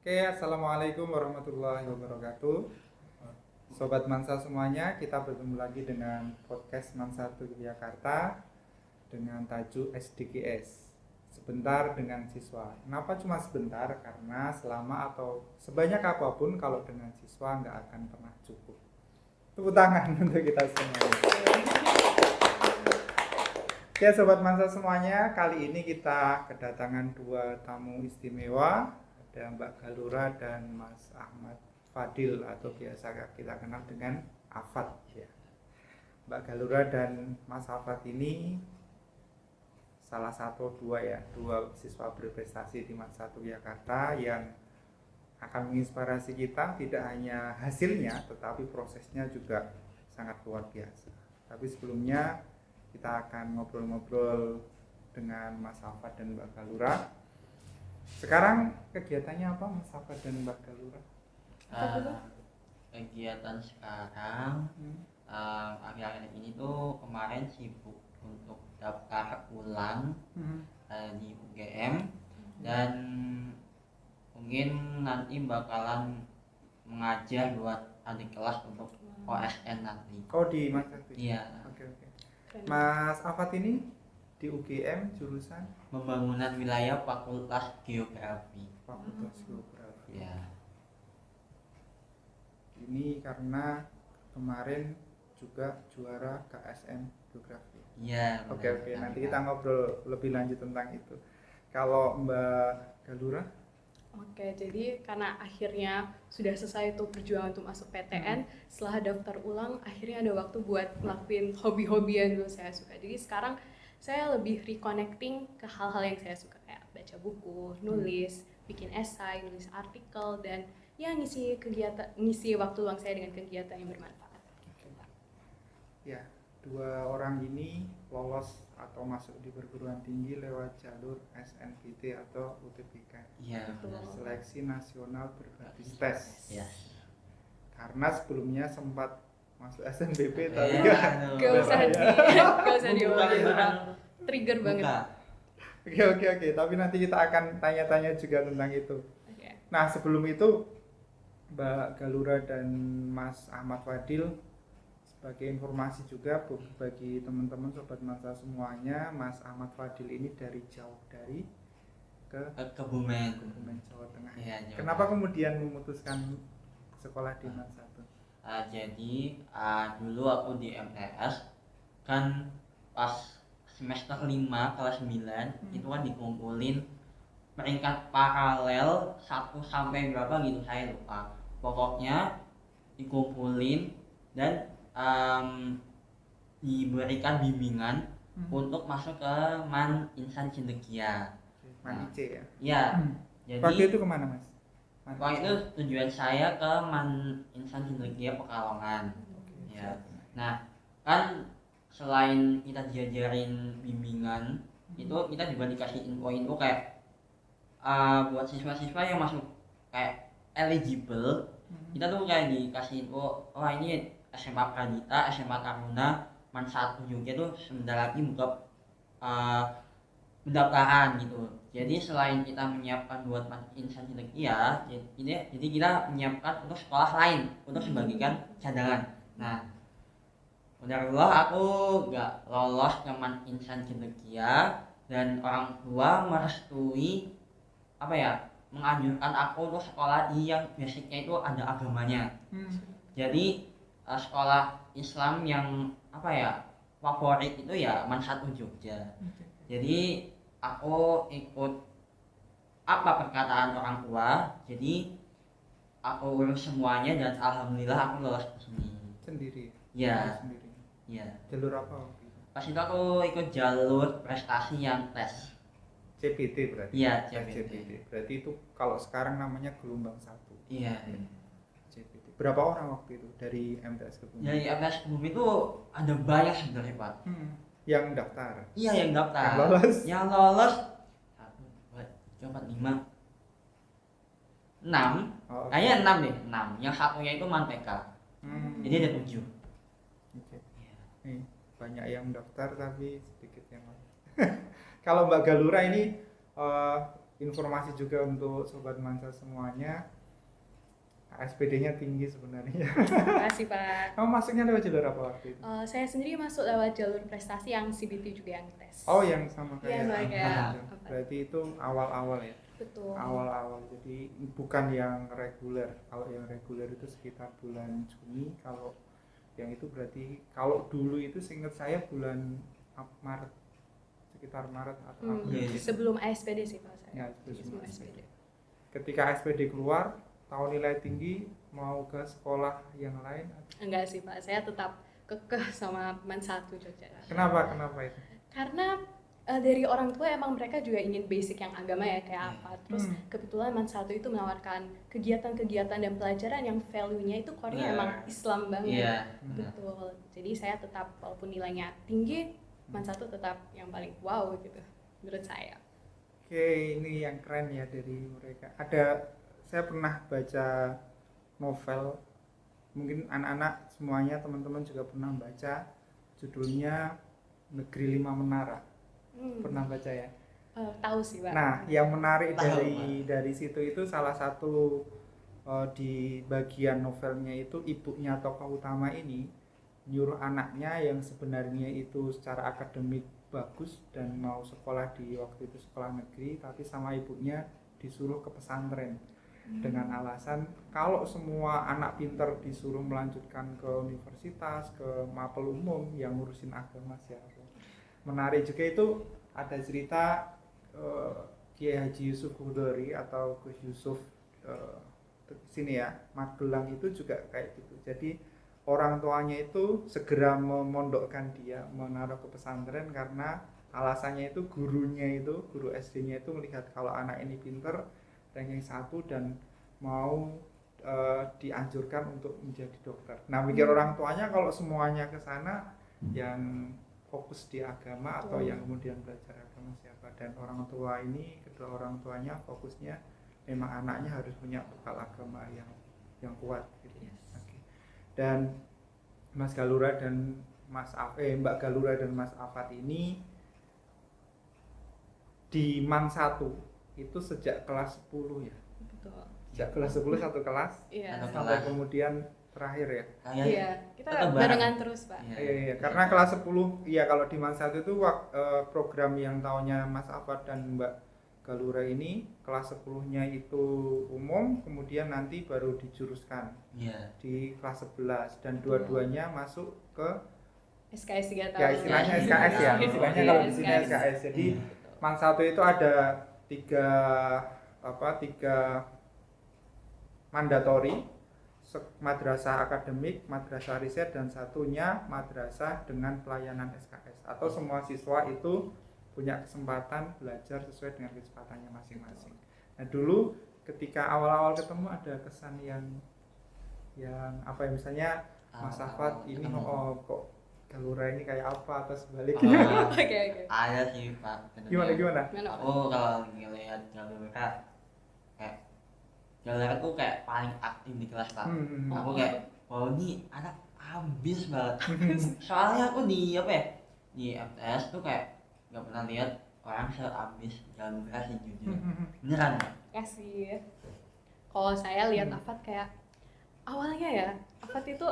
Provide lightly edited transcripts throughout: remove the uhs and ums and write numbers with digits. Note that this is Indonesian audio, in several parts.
Oke, assalamualaikum warahmatullahi wabarakatuh. Sobat Mansa semuanya, kita bertemu lagi dengan podcast Mansa Yogyakarta dengan tajuk SDGs. Sebentar dengan siswa. Kenapa cuma sebentar? Karena selama atau sebanyak apapun kalau dengan siswa nggak akan pernah cukup. Tepuk tangan untuk kita semua. Oke, Sobat Mansa semuanya, kali ini kita kedatangan dua tamu istimewa. Ada Mbak Galura dan Mas Ahmad Fadil atau biasa kita kenal dengan Afad ya. Mbak Galura dan Mas Afad ini salah satu dua siswa berprestasi di Mansa Yogyakarta yang akan menginspirasi kita tidak hanya hasilnya tetapi prosesnya juga sangat luar biasa. Tapi sebelumnya kita akan ngobrol-ngobrol dengan Mas Afad dan Mbak Galura. Sekarang kegiatannya apa Mas Afad dan Mbak Galura? Kegiatan sekarang akhir-akhir ini tuh kemarin sibuk untuk daftar ulang di UGM dan mungkin nanti bakalan mengajar buat adik kelas untuk OSN nanti. Oh, di Mansa. Iya. Oke. Mas Afad ini di UGM jurusan Pembangunan Wilayah Fakultas Geografi. Fakultas Geografi. Ya. Ini karena kemarin juga juara KSM Geografi. Iya. Oke. Nanti kita ngobrol lebih lanjut tentang itu. Kalau Mbak Galura? Oke, jadi karena akhirnya sudah selesai tuh perjuangan untuk masuk PTN, setelah daftar ulang akhirnya ada waktu buat ngelakuin hobi-hobi yang dulu saya suka. Jadi sekarang saya lebih reconnecting ke hal-hal yang saya suka, kayak baca buku, nulis, bikin esai, nulis artikel, dan ya ngisi waktu luang saya dengan kegiatan yang bermanfaat. Ya, dua orang ini lolos atau masuk di perguruan tinggi lewat jalur SNBT atau UTBK. Iya. Seleksi Nasional Berbasis Tes. Ya. Karena sebelumnya sempat masuk SNBP tapi Gak usah diomongin, trigger banget. Oke. Tapi nanti kita akan tanya-tanya juga tentang itu. Okay. Nah, sebelum itu Mbak Galura dan Mas Ahmad Fadil, sebagai informasi juga bagi teman-teman Sobat Mansa semuanya, Mas Ahmad Fadil ini dari jauh dari Kebumen, Jawa Tengah. Ya, Jawa Kenapa Tengah. kemudian memutuskan sekolah di Mansa? Jadi dulu aku di MTS kan pas semester 5 kelas 9 itu kan dikumpulin peringkat paralel 1 sampai berapa gitu saya lupa. Pokoknya dikumpulin dan diberikan bimbingan untuk masuk ke Man Insan Cendekia. Man IC ya? Iya. Jadi Waktu itu kemana Mas? waktu itu tujuan saya ke Man Insan Cendekia Pekalongan. Ya. Nah, kan selain kita diajarin bimbingan, itu kita juga dikasih info-info kayak buat siswa-siswa yang masuk kayak eligible, kita tuh kayak dikasih info, ini SMA Pradita, SMA Taruna, Man 1 Jogja tuh sebentar lagi buka pendaftaran gitu. Jadi selain kita menyiapkan buat Man Insan Cendekia, jadi kita menyiapkan untuk sekolah lain untuk sebagian cadangan. Nah, alhamdulillah aku gak lolos ke Man Insan Cendekia dan orang tua merestui menganjurkan aku untuk sekolah yang basicnya itu ada agamanya. Jadi sekolah Islam yang favorit itu ya Man 1 Jogja. Jadi aku ikut perkataan orang tua, jadi aku urus semuanya dan alhamdulillah aku lolos ke sini sendiri. Ya. Sendiri. Ya. Jalur apa waktu itu? Pas itu aku ikut jalur prestasi yang tes CPT berarti? Iya, CPT. Berarti itu kalau sekarang namanya gelombang 1. Iya. CPT. Berapa orang waktu itu dari MTS Kebumen? Dari MTS Kebumen itu ada banyak sebenarnya Pak. Yang daftar? Iya, yang daftar. Yang lolos 1, 2, 3, 4, 5, 6. Kayaknya 6 deh, 6. Yang satunya itu ManPK. Jadi ada 7. Oke. Banyak yang daftar tapi sedikit yang kalau Mbak Galura ini informasi juga untuk Sobat Mansa semuanya. SPD-nya tinggi sebenarnya. Terima kasih Pak. Kamu masuknya lewat jalur apa waktu itu? Saya sendiri masuk lewat jalur prestasi yang CBT juga yang tes. Oh, yang sama Iya, kayak kayak Anda. Berarti itu awal-awal ya? betul. Awal-awal, jadi bukan yang reguler. Kalau yang reguler itu sekitar bulan Juni. Kalau yang itu berarti, kalau dulu itu seingat saya bulan Maret, sekitar Maret atau April. Iya. Sebelum ASPD sih Pak saya. Ya, Sebelum sebelum ASPD. Ketika SPD keluar, tahu nilai tinggi, mau ke sekolah yang lain? Enggak sih Pak, saya tetap kekeh sama MAN 1 Jogja. Kenapa itu? Karena dari orang tua emang mereka juga ingin basic yang agama ya kayak apa. Terus kebetulan MAN 1 itu menawarkan kegiatan-kegiatan dan pelajaran yang value-nya itu core-nya emang Islam banget. Iya. Betul. Jadi saya tetap walaupun nilainya tinggi, MAN 1 tetap yang paling wow gitu menurut saya. Oke, ini yang keren ya dari mereka. Saya pernah baca novel, mungkin anak-anak semuanya, teman-teman juga pernah baca, judulnya Negeri Lima Menara. Pernah baca ya? Tahu sih Pak. Nah, yang menarik Tahu, dari situ itu salah satu di bagian novelnya itu ibunya tokoh utama ini nyuruh anaknya yang sebenarnya itu secara akademik bagus dan mau sekolah di waktu itu sekolah negeri, tapi sama ibunya disuruh ke pesantren dengan alasan kalau semua anak pinter disuruh melanjutkan ke universitas, ke mapel umum, yang ngurusin agama siapa. Menarik juga itu ada cerita Kiai Haji Yusuf Hudori atau Gus Yusuf sini ya, Magelang itu juga kayak gitu. Jadi orang tuanya itu segera memondokkan dia, menaruh ke pesantren karena alasannya itu guru SD-nya itu melihat kalau anak ini pinter, ranking 1 dan mau dianjurkan untuk menjadi dokter. Nah, mikir orang tuanya kalau semuanya ke sana yang fokus di agama atau yang kemudian belajar agama siapa, dan orang tua ini, kedua orang tuanya fokusnya memang anaknya harus punya bekal agama yang kuat gitu. Dan Mas Galura dan Mbak Galura dan Mas Afat ini di MAN 1 itu sejak kelas 10 ya. Betul. Sejak kelas 10 satu kelas. Iya. Sampai kemudian terakhir ya. Iya, kita tetap barengan terus Pak. Iya, karena kelas 10 iya, kalau di MAN 1 itu program yang tahunnya Mas Afat dan Mbak Galura ini kelas 10-nya itu umum, kemudian nanti baru dijuruskan di kelas 11 dan dua-duanya masuk ke SKS 3 tahun. ya istilahnya SKS ya, istilahnya kalau di sini SKS. Jadi MAN 1 itu ada tiga mandatori, madrasah akademik, madrasah riset, dan satunya madrasah dengan pelayanan SKS, atau semua siswa itu punya kesempatan belajar sesuai dengan kecepatannya masing-masing. Nah, dulu ketika awal-awal ketemu ada kesan yang apa ya, misalnya Mas Afat ini kok Galura ini kayak apa atau sebaliknya. Oke. Ada sih Pak. Gimana? Kalau ngelihat Galura kayak Galura tuh kayak paling aktif di kelas Pak. Aku kayak wow, ini anak ambis banget. Soalnya aku di MTS tuh kayak nggak pernah lihat orang seambis Galura sih jujur. Beneran Pak. Kasih. Kalau saya lihat Afat kayak awalnya ya, Afat itu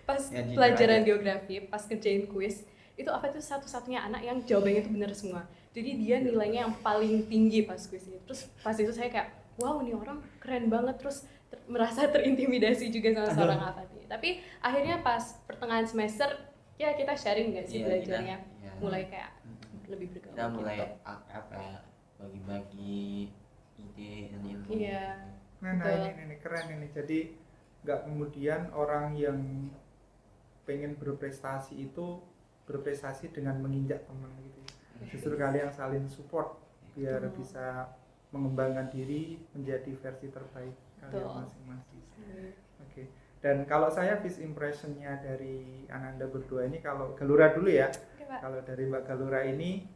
pas Ya, pelajaran geografi, pas kerjain kuis, itu Afat itu satu-satunya anak yang jawabannya itu benar semua. Jadi dia nilainya yang paling tinggi pas kuis itu. Terus pas itu saya kayak, wow, nih orang keren banget. Terus merasa terintimidasi juga sama seorang Afat. Tapi akhirnya pas pertengahan semester, ya kita sharing nggak sih belajarnya, mulai kayak lebih bergaul. Kita mulai gitu. bagi-bagi ide dan ilmu. Iya. Nah, ini keren ini. Jadi nggak kemudian orang yang pengen berprestasi itu berprestasi dengan menginjak teman gitu. Justru kalian saling support biar bisa mengembangkan diri menjadi versi terbaik kalian masing-masing. Oke. Dan kalau saya first impressionnya dari Ananda berdua ini, kalau Galura dulu ya. Kalau dari Mbak Galura ini,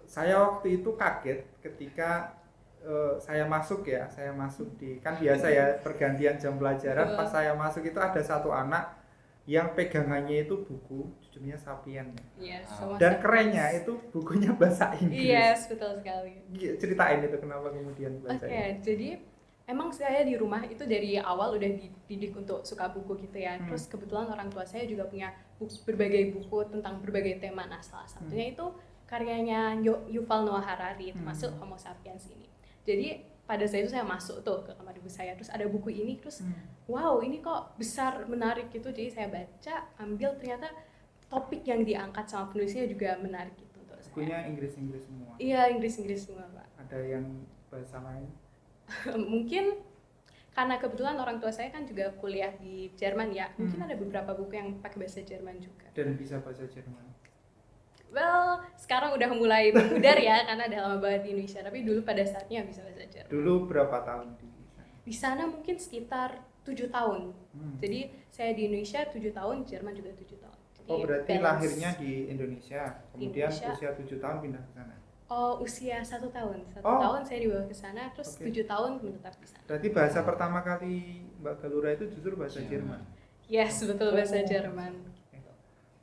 saya waktu itu kaget ketika saya masuk di, kan biasa ya pergantian jam pelajaran, pas saya masuk itu ada satu anak yang pegangannya itu buku judulnya Sapien. Yes, Ah. sama Dan Sapiens. kerennya itu bukunya bahasa Inggris. Yes, betul sekali. Ceritain itu kenapa kemudian Oke, baca ini. jadi emang saya di rumah itu dari awal udah dididik untuk suka buku gitu ya. Terus kebetulan orang tua saya juga punya berbagai buku tentang berbagai tema. Nah, salah satunya itu karyanya Yuval Noah Harari, termasuk Homo Sapiens ini. Jadi pada saat itu saya masuk tuh ke kamar ibu saya, terus ada buku ini, terus wow ini kok besar, menarik gitu. Jadi saya baca, ambil, ternyata topik yang diangkat sama penulisnya juga menarik gitu untuk saya. Bukunya Inggris-Inggris semua. Iya, Inggris semua Pak. Ada yang bahasa lain? Mungkin karena kebetulan orang tua saya kan juga kuliah di Jerman ya, mungkin ada beberapa buku yang pakai bahasa Jerman juga. Dan bisa bahasa Jerman. Well, sekarang udah mulai memudar ya karena udah lama banget di Indonesia, tapi dulu pada saatnya bisa bahasa Jerman. Dulu berapa tahun di sana? Di sana mungkin sekitar 7 tahun. Jadi saya di Indonesia 7 tahun, Jerman juga 7 tahun. Jadi Oh berarti balance. lahirnya di Indonesia, kemudian Indonesia. usia 7 tahun pindah ke sana. Oh, usia 1 tahun. 1 Oh. tahun saya dibawa ke sana, terus Oke. 7 tahun menetap di sana. Berarti bahasa pertama kali Mbak Galura itu justru bahasa Jerman. Yes, betul bahasa Oh. Jerman.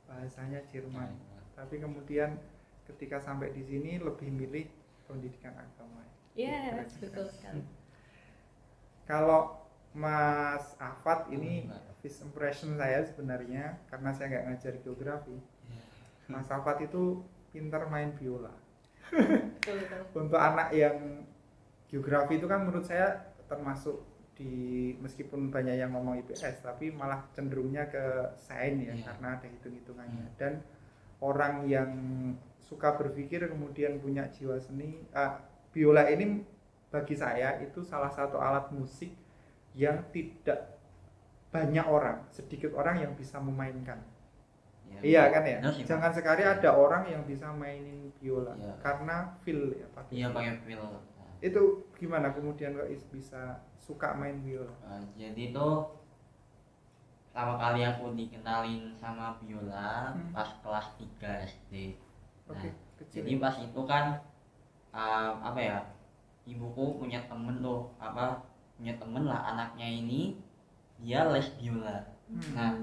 Bahasanya Jerman. Tapi kemudian ketika sampai di sini lebih milih pendidikan agama. Yes, Keren. betul sekali. Kalau Mas Afat ini first impression saya sebenarnya karena saya nggak ngajar geografi. Mas Afat itu pintar main biola. Betul. Untuk anak yang geografi itu kan menurut saya termasuk di meskipun banyak yang ngomong IPS tapi malah cenderungnya ke sains ya karena ada hitung-hitungannya. Dan orang yang suka berpikir kemudian punya jiwa seni, biola ini bagi saya itu salah satu alat musik yang tidak banyak orang, sedikit orang yang bisa memainkan. Iya kan ya? Jangan sekali ada orang yang bisa mainin biola karena feel ya Pak. Iya pakai feel. Itu gimana kemudian kok bisa suka main biola? Jadi tuh pertama kali aku dikenalin sama biola pas kelas 3 SD. Nah, Oke, kecil. jadi pas itu kan apa ya, ibuku punya temen tuh, punya temen lah, anaknya ini dia les biola. Nah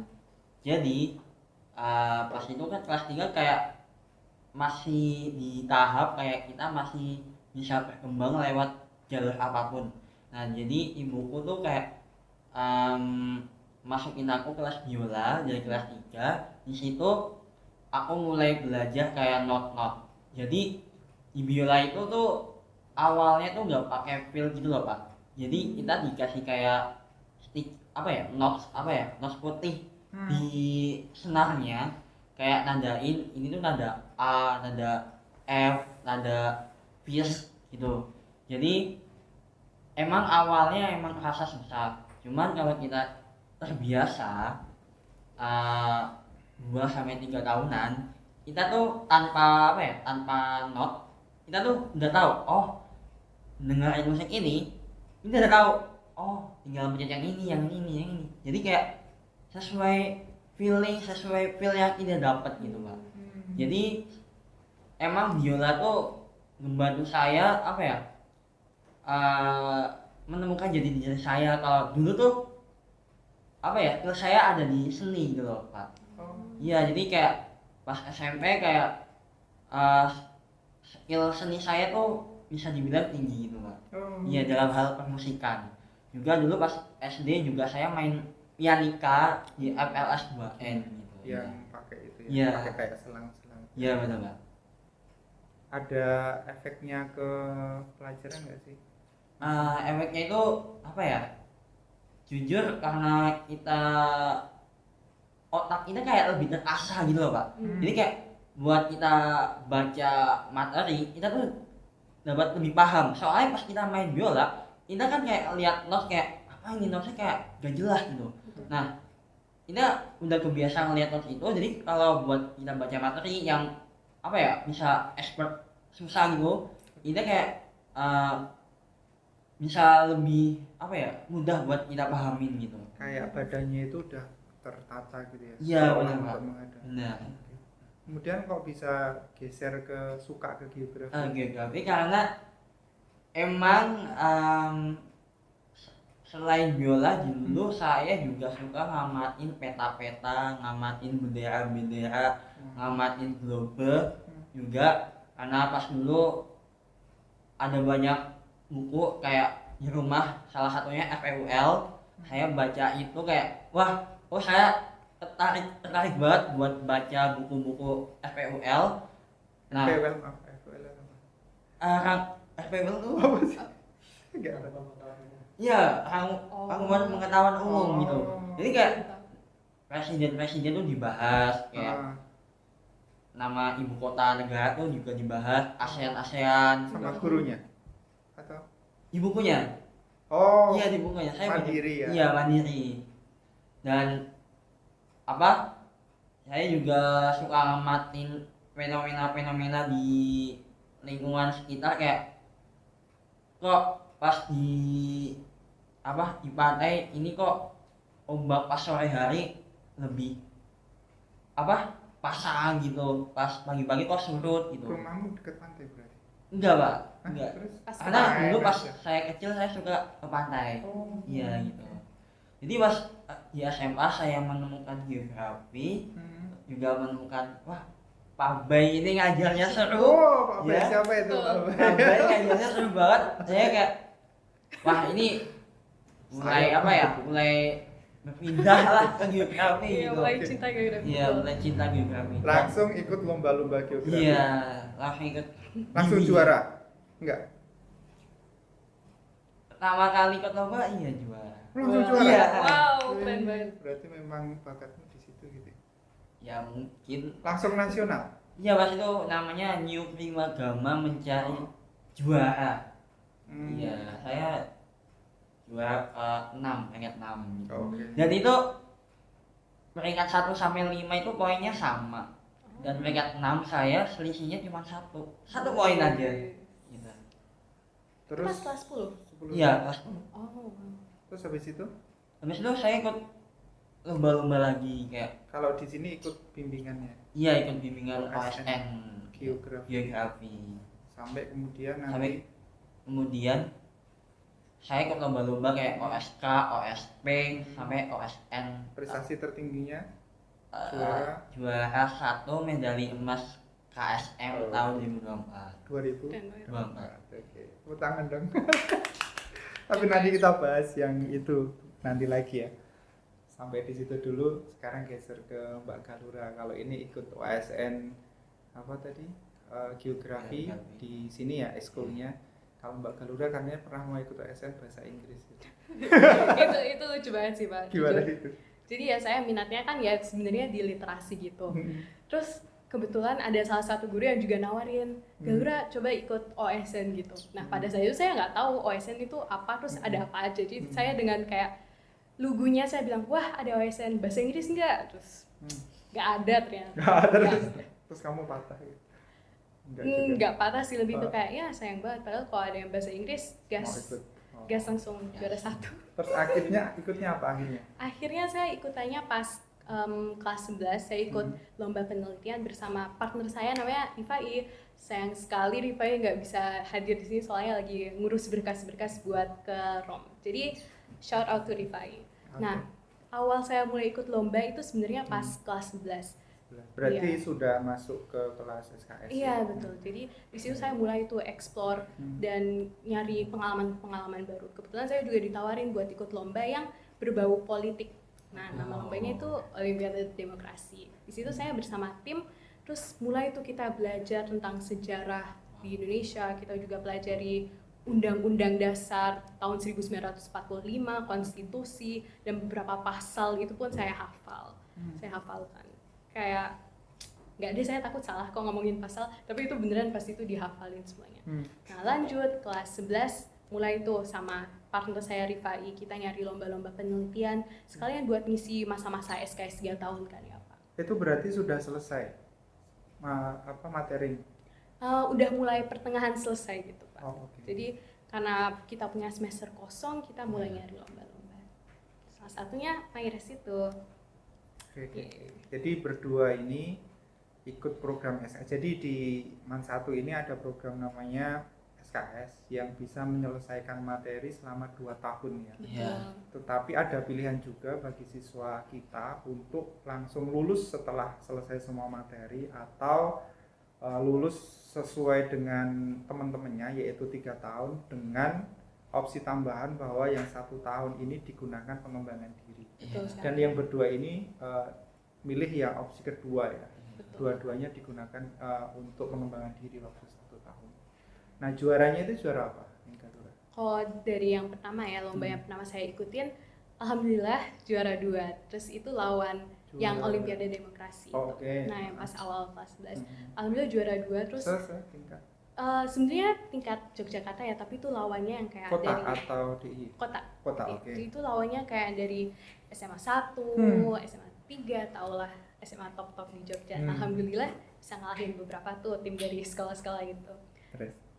jadi pas itu kan kelas 3 kayak masih di tahap kayak kita masih bisa berkembang lewat jalur apapun. Nah jadi ibuku tuh kayak masukin aku kelas biola dari kelas 3. Di situ aku mulai belajar kayak not. Jadi di biola itu tuh awalnya tuh nggak pakai feel gitu loh Pak. Jadi kita dikasih kayak stick notes putih di senarnya, kayak nandain ini tuh nada A, nada F, nada fierce gitu. Jadi emang awalnya emang rasa susah, cuman kalau kita terbiasa 2-3 tahunan, kita tuh tanpa not, kita tuh udah tahu, oh dengerin musik ini udah tahu, oh tinggal pencet yang ini. Jadi kayak sesuai feel yang kita dapat gitu Pak. Jadi emang biola tuh membantu saya menemukan jati diri saya. Kalau dulu tuh skill saya ada di seni gitu loh Pak. Iya, jadi kayak pas SMP kayak skill seni saya tuh bisa dibilang tinggi gitu Pak. Iya, dalam hal permusikan. Juga dulu pas SD juga saya main pianika di FLS 2N gitu. Yang pakai itu ya, pakai kayak selang-selang. Iya betul Pak. Ada efeknya ke pelajaran nggak sih? Efeknya itu jujur karena otak kita kayak lebih terasah gitu loh Pak. Jadi kayak buat kita baca materi kita tuh dapat lebih paham. Soalnya pas kita main biola kita kan kayak lihat not kayak apa ini notnya kayak gak jelas gitu. Nah kita udah kebiasaan ngeliat not itu, jadi kalau buat kita baca materi yang bisa expert susah gitu, kita kayak bisa lebih mudah buat kita pahamin gitu. Kayak badannya itu udah tertata gitu ya. Iya benar Pak. Benar. Kemudian kok bisa geser ke suka ke geografi? Geografi karena emang selain biola dulu saya juga suka ngamatin peta-peta, ngamatin bendera-bendera, ngamatin globe juga, karena pas dulu ada banyak buku kayak di rumah, salah satunya FEUL. Saya baca itu kayak wah, saya tertarik banget buat baca buku-buku FEUL. Nah, FPL apa? FPL FEUL tuh apa sih? Enggak tahu. iya, rangkuman pengetahuan umum gitu. Jadi kayak Mantap. presiden-presiden tuh dibahas, kayak nama ibu kota negara tuh juga dibahas, ASEAN Sama gurunya atau di bukunya. oh Iya, di bukunya saya mandiri ya? Iya, mandiri. Dan apa? Saya juga suka ngamatin fenomena-fenomena di lingkungan sekitar, kayak kok pas di pantai ini kok ombak pas sore hari lebih pasang gitu, pas pagi-pagi kok surut gitu. Rumahmu deket pantai berarti? Enggak, Pak. Hah? Enggak. Terus? Pas Karena main dulu pas aja. saya kecil saya suka ke pantai. Oh. Iya gitu. Jadi pas di SMA saya menemukan geografi, juga menemukan wah, Pak Bay ini ngajarnya seru. Oh, Pak Bay, Ya. siapa itu Pak Pak Bay? Bay ngajarnya seru banget. Saya kayak wah, ini mulai mulai berpindah lah ke geografi Iya, gitu. mulai cinta geografi. Iya, mulai cinta geografi. Langsung ikut lomba-lomba geografi? Iya, langsung ikut. Langsung Bimbing. juara? Enggak? Pertama kali ikut lomba iya juara. Langsung Wah. juara? Iya. Wow, Wih, keren banget. Berarti memang bakatmu di situ gitu. Ya mungkin. Langsung nasional? Iya, pas itu namanya New Primagama mencari juara. Iya, saya juara ke-6, peringkat 6 gitu. Oke. Dan itu peringkat 1 sampai 5 itu poinnya sama. Dan peringkat 6 saya selisihnya cuma 1 poin aja. Gitu. Terus Kelas 10. 10. Iya, kelas 10. Oh, wow. Terus habis itu Habis itu saya ikut lomba-lomba lagi, kayak kalau di sini ikut bimbingannya iya, ikut bimbingan OSN, OSN geografi. Sampai kemudian nanti kemudian saya ikut lomba-lomba kayak OSK, OSP, sampai OSN. prestasi tertingginya Juara 1 medali emas KSM Oh. tahun 2024. 2024. Oke. Tepuk tangan dong. Tapi nanti kita bahas yang itu nanti lagi ya. Sampai di situ dulu. Sekarang geser ke Mbak Galura. Kalau ini ikut OSN apa tadi? Geografi di sini ya, ekskulnya. Kalau Mbak Galura kan pernah mau ikut OSN bahasa Inggris. itu lucu banget sih, Pak. Gimana Jujur. itu? Jadi ya saya minatnya kan ya sebenarnya di literasi gitu. Terus kebetulan ada salah satu guru yang juga nawarin, Galura coba ikut OSN gitu. Nah pada saat itu saya nggak tahu OSN itu apa, terus ada apa aja. Jadi saya dengan kayak lugunya saya bilang, wah ada OSN bahasa Inggris nggak? Terus nggak ada ternyata. Nggak ada Nggak terus. Terus kamu patah gitu? Enggak juga. nggak patah sih, lebih tuh kayak ya sayang banget. Padahal kalau ada yang bahasa Inggris Mau gas ikut. Oh. gas langsung juara 1. Terus akhirnya ikutnya apa akhirnya? Akhirnya saya ikutannya pas kelas 11, saya ikut lomba penelitian bersama partner saya namanya Rifai. Sayang sekali Rifai nggak bisa hadir di sini soalnya lagi ngurus berkas-berkas buat ke ROM. Jadi shout out to Rifai. Nah, awal saya mulai ikut lomba itu sebenarnya pas kelas 11. Berarti Iya. sudah masuk ke kelas SKS. Iya betul. Jadi di situ saya mulai tuh explore dan nyari pengalaman-pengalaman baru. Kebetulan saya juga ditawarin buat ikut lomba yang berbau politik. Nah, nama lombanya itu Olimpiade Demokrasi. Di situ saya bersama tim, terus mulai tuh kita belajar tentang sejarah di Indonesia. Kita juga pelajari Undang-Undang Dasar tahun 1945, konstitusi, dan beberapa pasal itu pun saya hafal. Saya hafalkan. Kayak nggak deh, saya takut salah kok ngomongin pasal, tapi itu beneran pasti itu dihafalin semuanya. Nah lanjut kelas 11 mulai tuh sama partner saya Rifai, kita nyari lomba-lomba penelitian sekalian buat ngisi masa-masa SKS 3 tahun kan ya Pak. Itu berarti sudah selesai materi? Udah mulai pertengahan selesai gitu Pak. Oh, oke. Jadi karena kita punya semester kosong, kita mulai nyari lomba-lomba. Salah satunya Mayres itu. Oke. Jadi berdua ini ikut program SKS. Jadi di MAN 1 ini ada program namanya SKS yang bisa menyelesaikan materi selama 2 tahun ya. Iya. Tetapi ada pilihan juga bagi siswa kita untuk langsung lulus setelah selesai semua materi atau lulus sesuai dengan teman-temannya, yaitu 3 tahun dengan opsi tambahan bahwa yang 1 tahun ini digunakan pengembangan diri. Betul sekali. Dan yang berdua ini milih yang opsi kedua ya. Betul. Dua-duanya digunakan untuk pengembangan diri waktu 1 tahun. Nah, juaranya itu juara apa? Kalau dari yang pertama ya, lomba yang pertama saya ikutin, alhamdulillah juara 2. Terus itu lawan yang Olimpiade Demokrasi. Oh, oke. Nah, yang pas awal kelas 11. Alhamdulillah juara 2. Terus Tingkat sebenarnya tingkat Yogyakarta ya, tapi itu lawannya yang kayak kota dari atau DI? kota. Kota, oke. Itu lawannya kayak dari SMA 1, SMA 3, taulah SMA top-top di Jogja. Alhamdulillah bisa ngalahin beberapa tuh tim dari sekolah-sekolah gitu.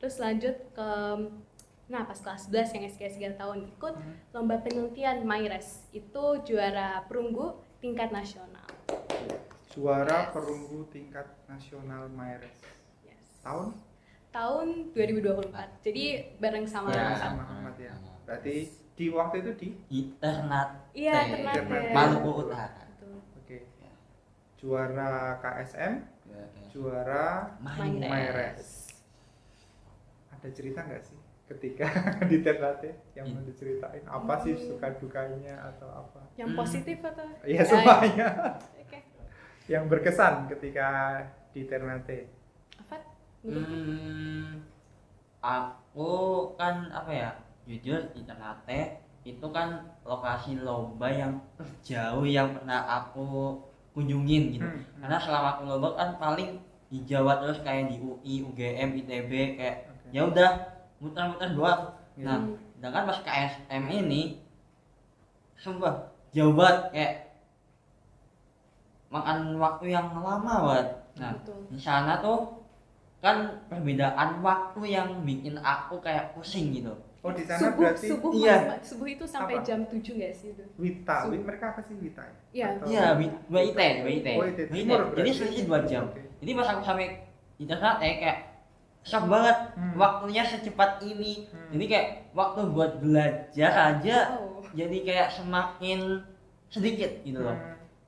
Terus lanjut ke pas kelas 11 yang SKS 3 tahun ikut lomba penelitian MyRes. Itu juara perunggu tingkat nasional. Juara perunggu tingkat nasional MyRes. Yes. Tahun 2024. Jadi bareng sama sama Ahmad ya. Berarti di waktu itu di Ternate. Iya, Ternate. Maluku Utara. Oke. Juara KSM, juara MyRes. MyRes. Ada cerita nggak sih ketika di Ternate yang mau diceritain? Apa sih suka dukanya atau apa? Yang positif atau? Iya, semuanya. Oke. Yang berkesan ketika di Ternate. Apa? Aku kan jujur di Ternate itu kan lokasi lomba yang terjauh yang pernah aku kunjungin gitu. Karena selama aku lomba kan paling di Jawa terus kayak di UI, UGM, ITB kayak ya udah muter-muter doang. Nah, sedangkan pas KSM ini sumpah jauh banget, kayak makan waktu yang lama banget. Nah, di sana tuh kan perbedaan waktu yang bikin aku kayak pusing gitu. Oh, di sana berarti subuh itu sampai apa? jam 7 nggak sih itu? Wita, mereka apa sih Wita ya? Iya. Iya, WIT. Oh, IT. Timur Jadi berarti. selisih 2 jam. Oke. Jadi pas aku sampai di Ternate kayak shock banget, waktunya secepat ini. Jadi kayak waktu buat belajar aja jadi kayak semakin sedikit gitu loh.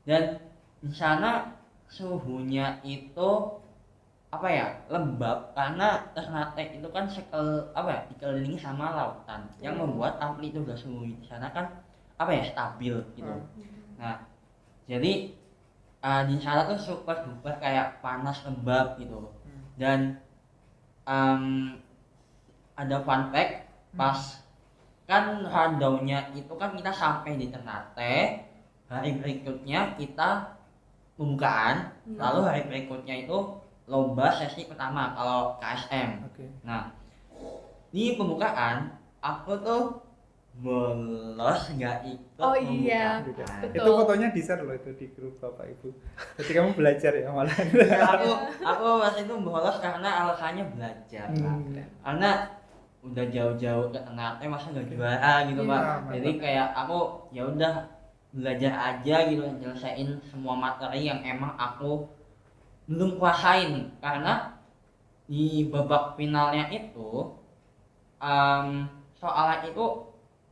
Dan di sana suhunya itu lembab karena Ternate itu kan dikelilingi sama lautan yang membuat amplitude suhu di sana kan stabil gitu. Nah, jadi di sana tuh super duper kayak panas lembab gitu. Dan ada fun fact, pas kan rundown-nya itu kan kita sampai di Ternate, hari berikutnya kita pembukaan, lalu hari berikutnya itu lomba sesi pertama kalau KSM. Nah, di pembukaan aku tuh bolos nggak ikut pembukaan. Iya, betul. Itu fotonya di-share loh itu di grup Bapak Ibu. Jadi kamu belajar ya malah. aku pas itu bolos karena alasannya belajar. Karena udah jauh-jauh ke Ternate masa nggak juara gitu Pak. Jadi kayak aku ya udah belajar aja gitu, nyelesain semua materi yang emang aku belum kuasain, karena di babak finalnya itu soalnya itu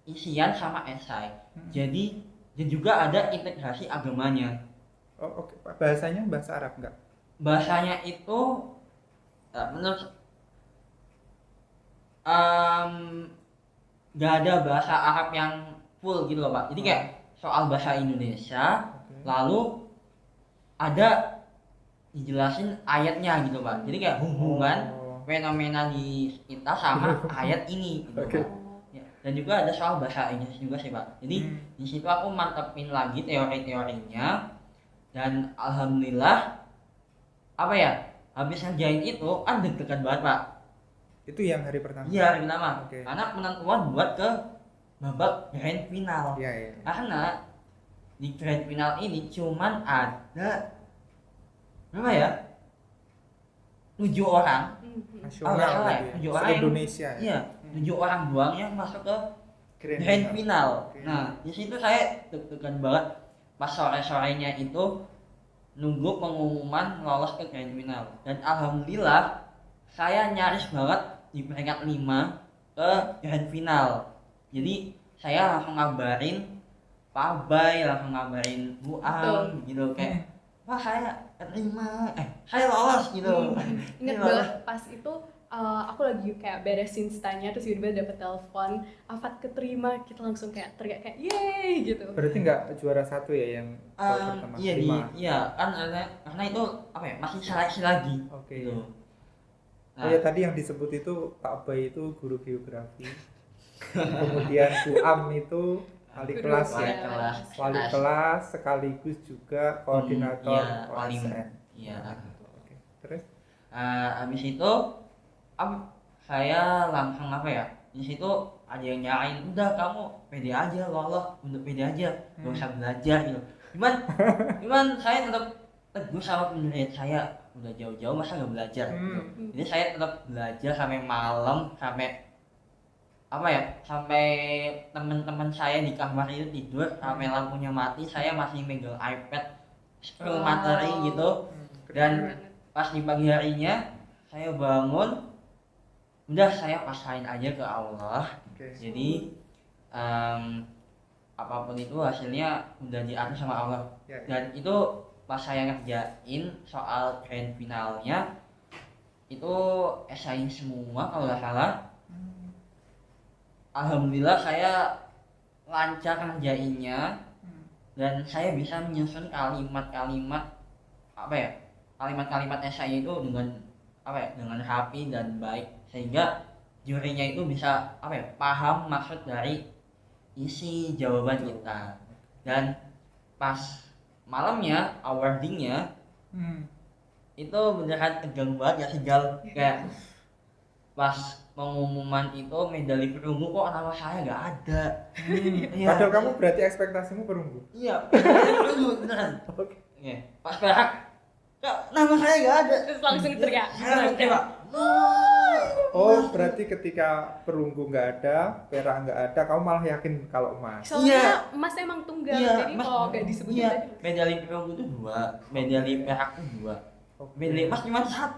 isian sama esai. Jadi dan juga ada integrasi agamanya. Oh, oke. Bahasanya bahasa Arab enggak? Bahasanya itu menurut nggak ada bahasa Arab yang full gitu loh Pak. Jadi kayak soal bahasa Indonesia, lalu ada dijelasin ayatnya gitu Pak. Jadi kayak hubungan fenomena di kita sama ayat ini gitu Pak. Ya, dan juga ada soal bahasa Inggris juga sih Pak. Jadi di situ aku mantepin lagi teori-teorinya, dan alhamdulillah habis ngerjain itu kan deg-degan banget Pak. Itu yang hari pertama? Iya, hari pertama. Karena penentuan buat ke babak grand final. Iya. Karena di grand final ini cuman ada 7 orang nasional ya? 7 orang Indonesia ya? Iya, 7 orang doang yang masuk ke grand final. Nah, di situ saya deg-degan banget pas sore-sorenya itu nunggu pengumuman lolos ke grand final. Dan alhamdulillah saya nyaris banget di peringkat 5 ke grand final. Jadi saya langsung ngabarin Pak Bay, langsung ngabarin Bu Am gitu kayak wah saya keterima, saya lolos gitu. Ingat banget pas itu aku lagi kayak beresin stanya terus tiba-tiba dapet telepon Afat keterima, kita langsung kayak teriak kayak yeay gitu. Berarti nggak juara 1 ya yang pertama? Iya 5. iya kan karena itu apa ya masih seleksi lagi. Oke. Gitu. Oh ya, tadi yang disebut itu Pak Bay itu guru geografi. Kemudian Bu Am itu wali Guru kelas wali ya. kelas. Wali kelas sekaligus juga koordinator Iya, OSN. Iya. Oke. Terus Habis itu saya langsung apa ya? Di situ ada yang nyarain, udah kamu pede aja lolos, untuk pede aja, gak usah belajar gitu. Cuman saya tetap teguh sama pendirian saya, udah jauh-jauh masa gak belajar. Gitu. Jadi saya tetap belajar sampai malam, sampai apa ya? Sampai teman-teman saya di kamar itu tidur, sampai lampunya mati, saya masih megang iPad, scroll materi gitu. Dan pas di pagi harinya saya bangun, udah saya pasrahin aja ke Allah. Jadi apapun itu hasilnya udah diatur sama Allah. Dan itu pas saya ngerjain soal grand finalnya itu esai semua kalau nggak salah. Alhamdulillah saya lancar ngerjainnya dan saya bisa menyusun kalimat-kalimat apa ya, kalimat-kalimat esai itu dengan apa ya, dengan rapi dan baik sehingga jurinya itu bisa apa ya, paham maksud dari isi jawaban kita. Dan pas malamnya awardingnya itu beneran tegang banget ya, tinggal kayak pas pengumuman itu medali perunggu kok nama saya nggak ada. Padahal kamu berarti ekspektasimu perunggu. Iya, perunggu beneran. Iya, pas perak kok nama saya nggak ada. Terus langsung teriak. Oh, berarti ketika perunggu nggak ada, perak nggak ada, kamu malah yakin kalau emas. Soalnya emas emang tunggal, jadi kalau nggak disebutin tadi. Medali perunggu itu 2, medali perak itu 2. Medali emas cuma 1.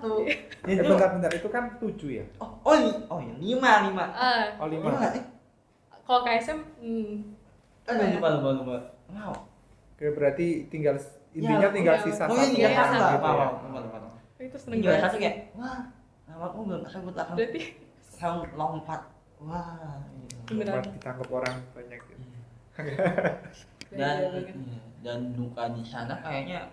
Bentar, itu kan 7 ya? Oh, 5. Oh, 5. Kalau KSM, lupa. Wow. Oke, berarti tinggal intinya tinggal sisa Oh, satu iya, orang satu. gitu ya. Lupa. itu seneng Tinggal banget. satu kayak, wah, namaku belum tersebut lah. Berarti Sound lompat. Wah, gitu. beneran. Buat ditangkap orang banyak gitu. Dan duka di sana kayaknya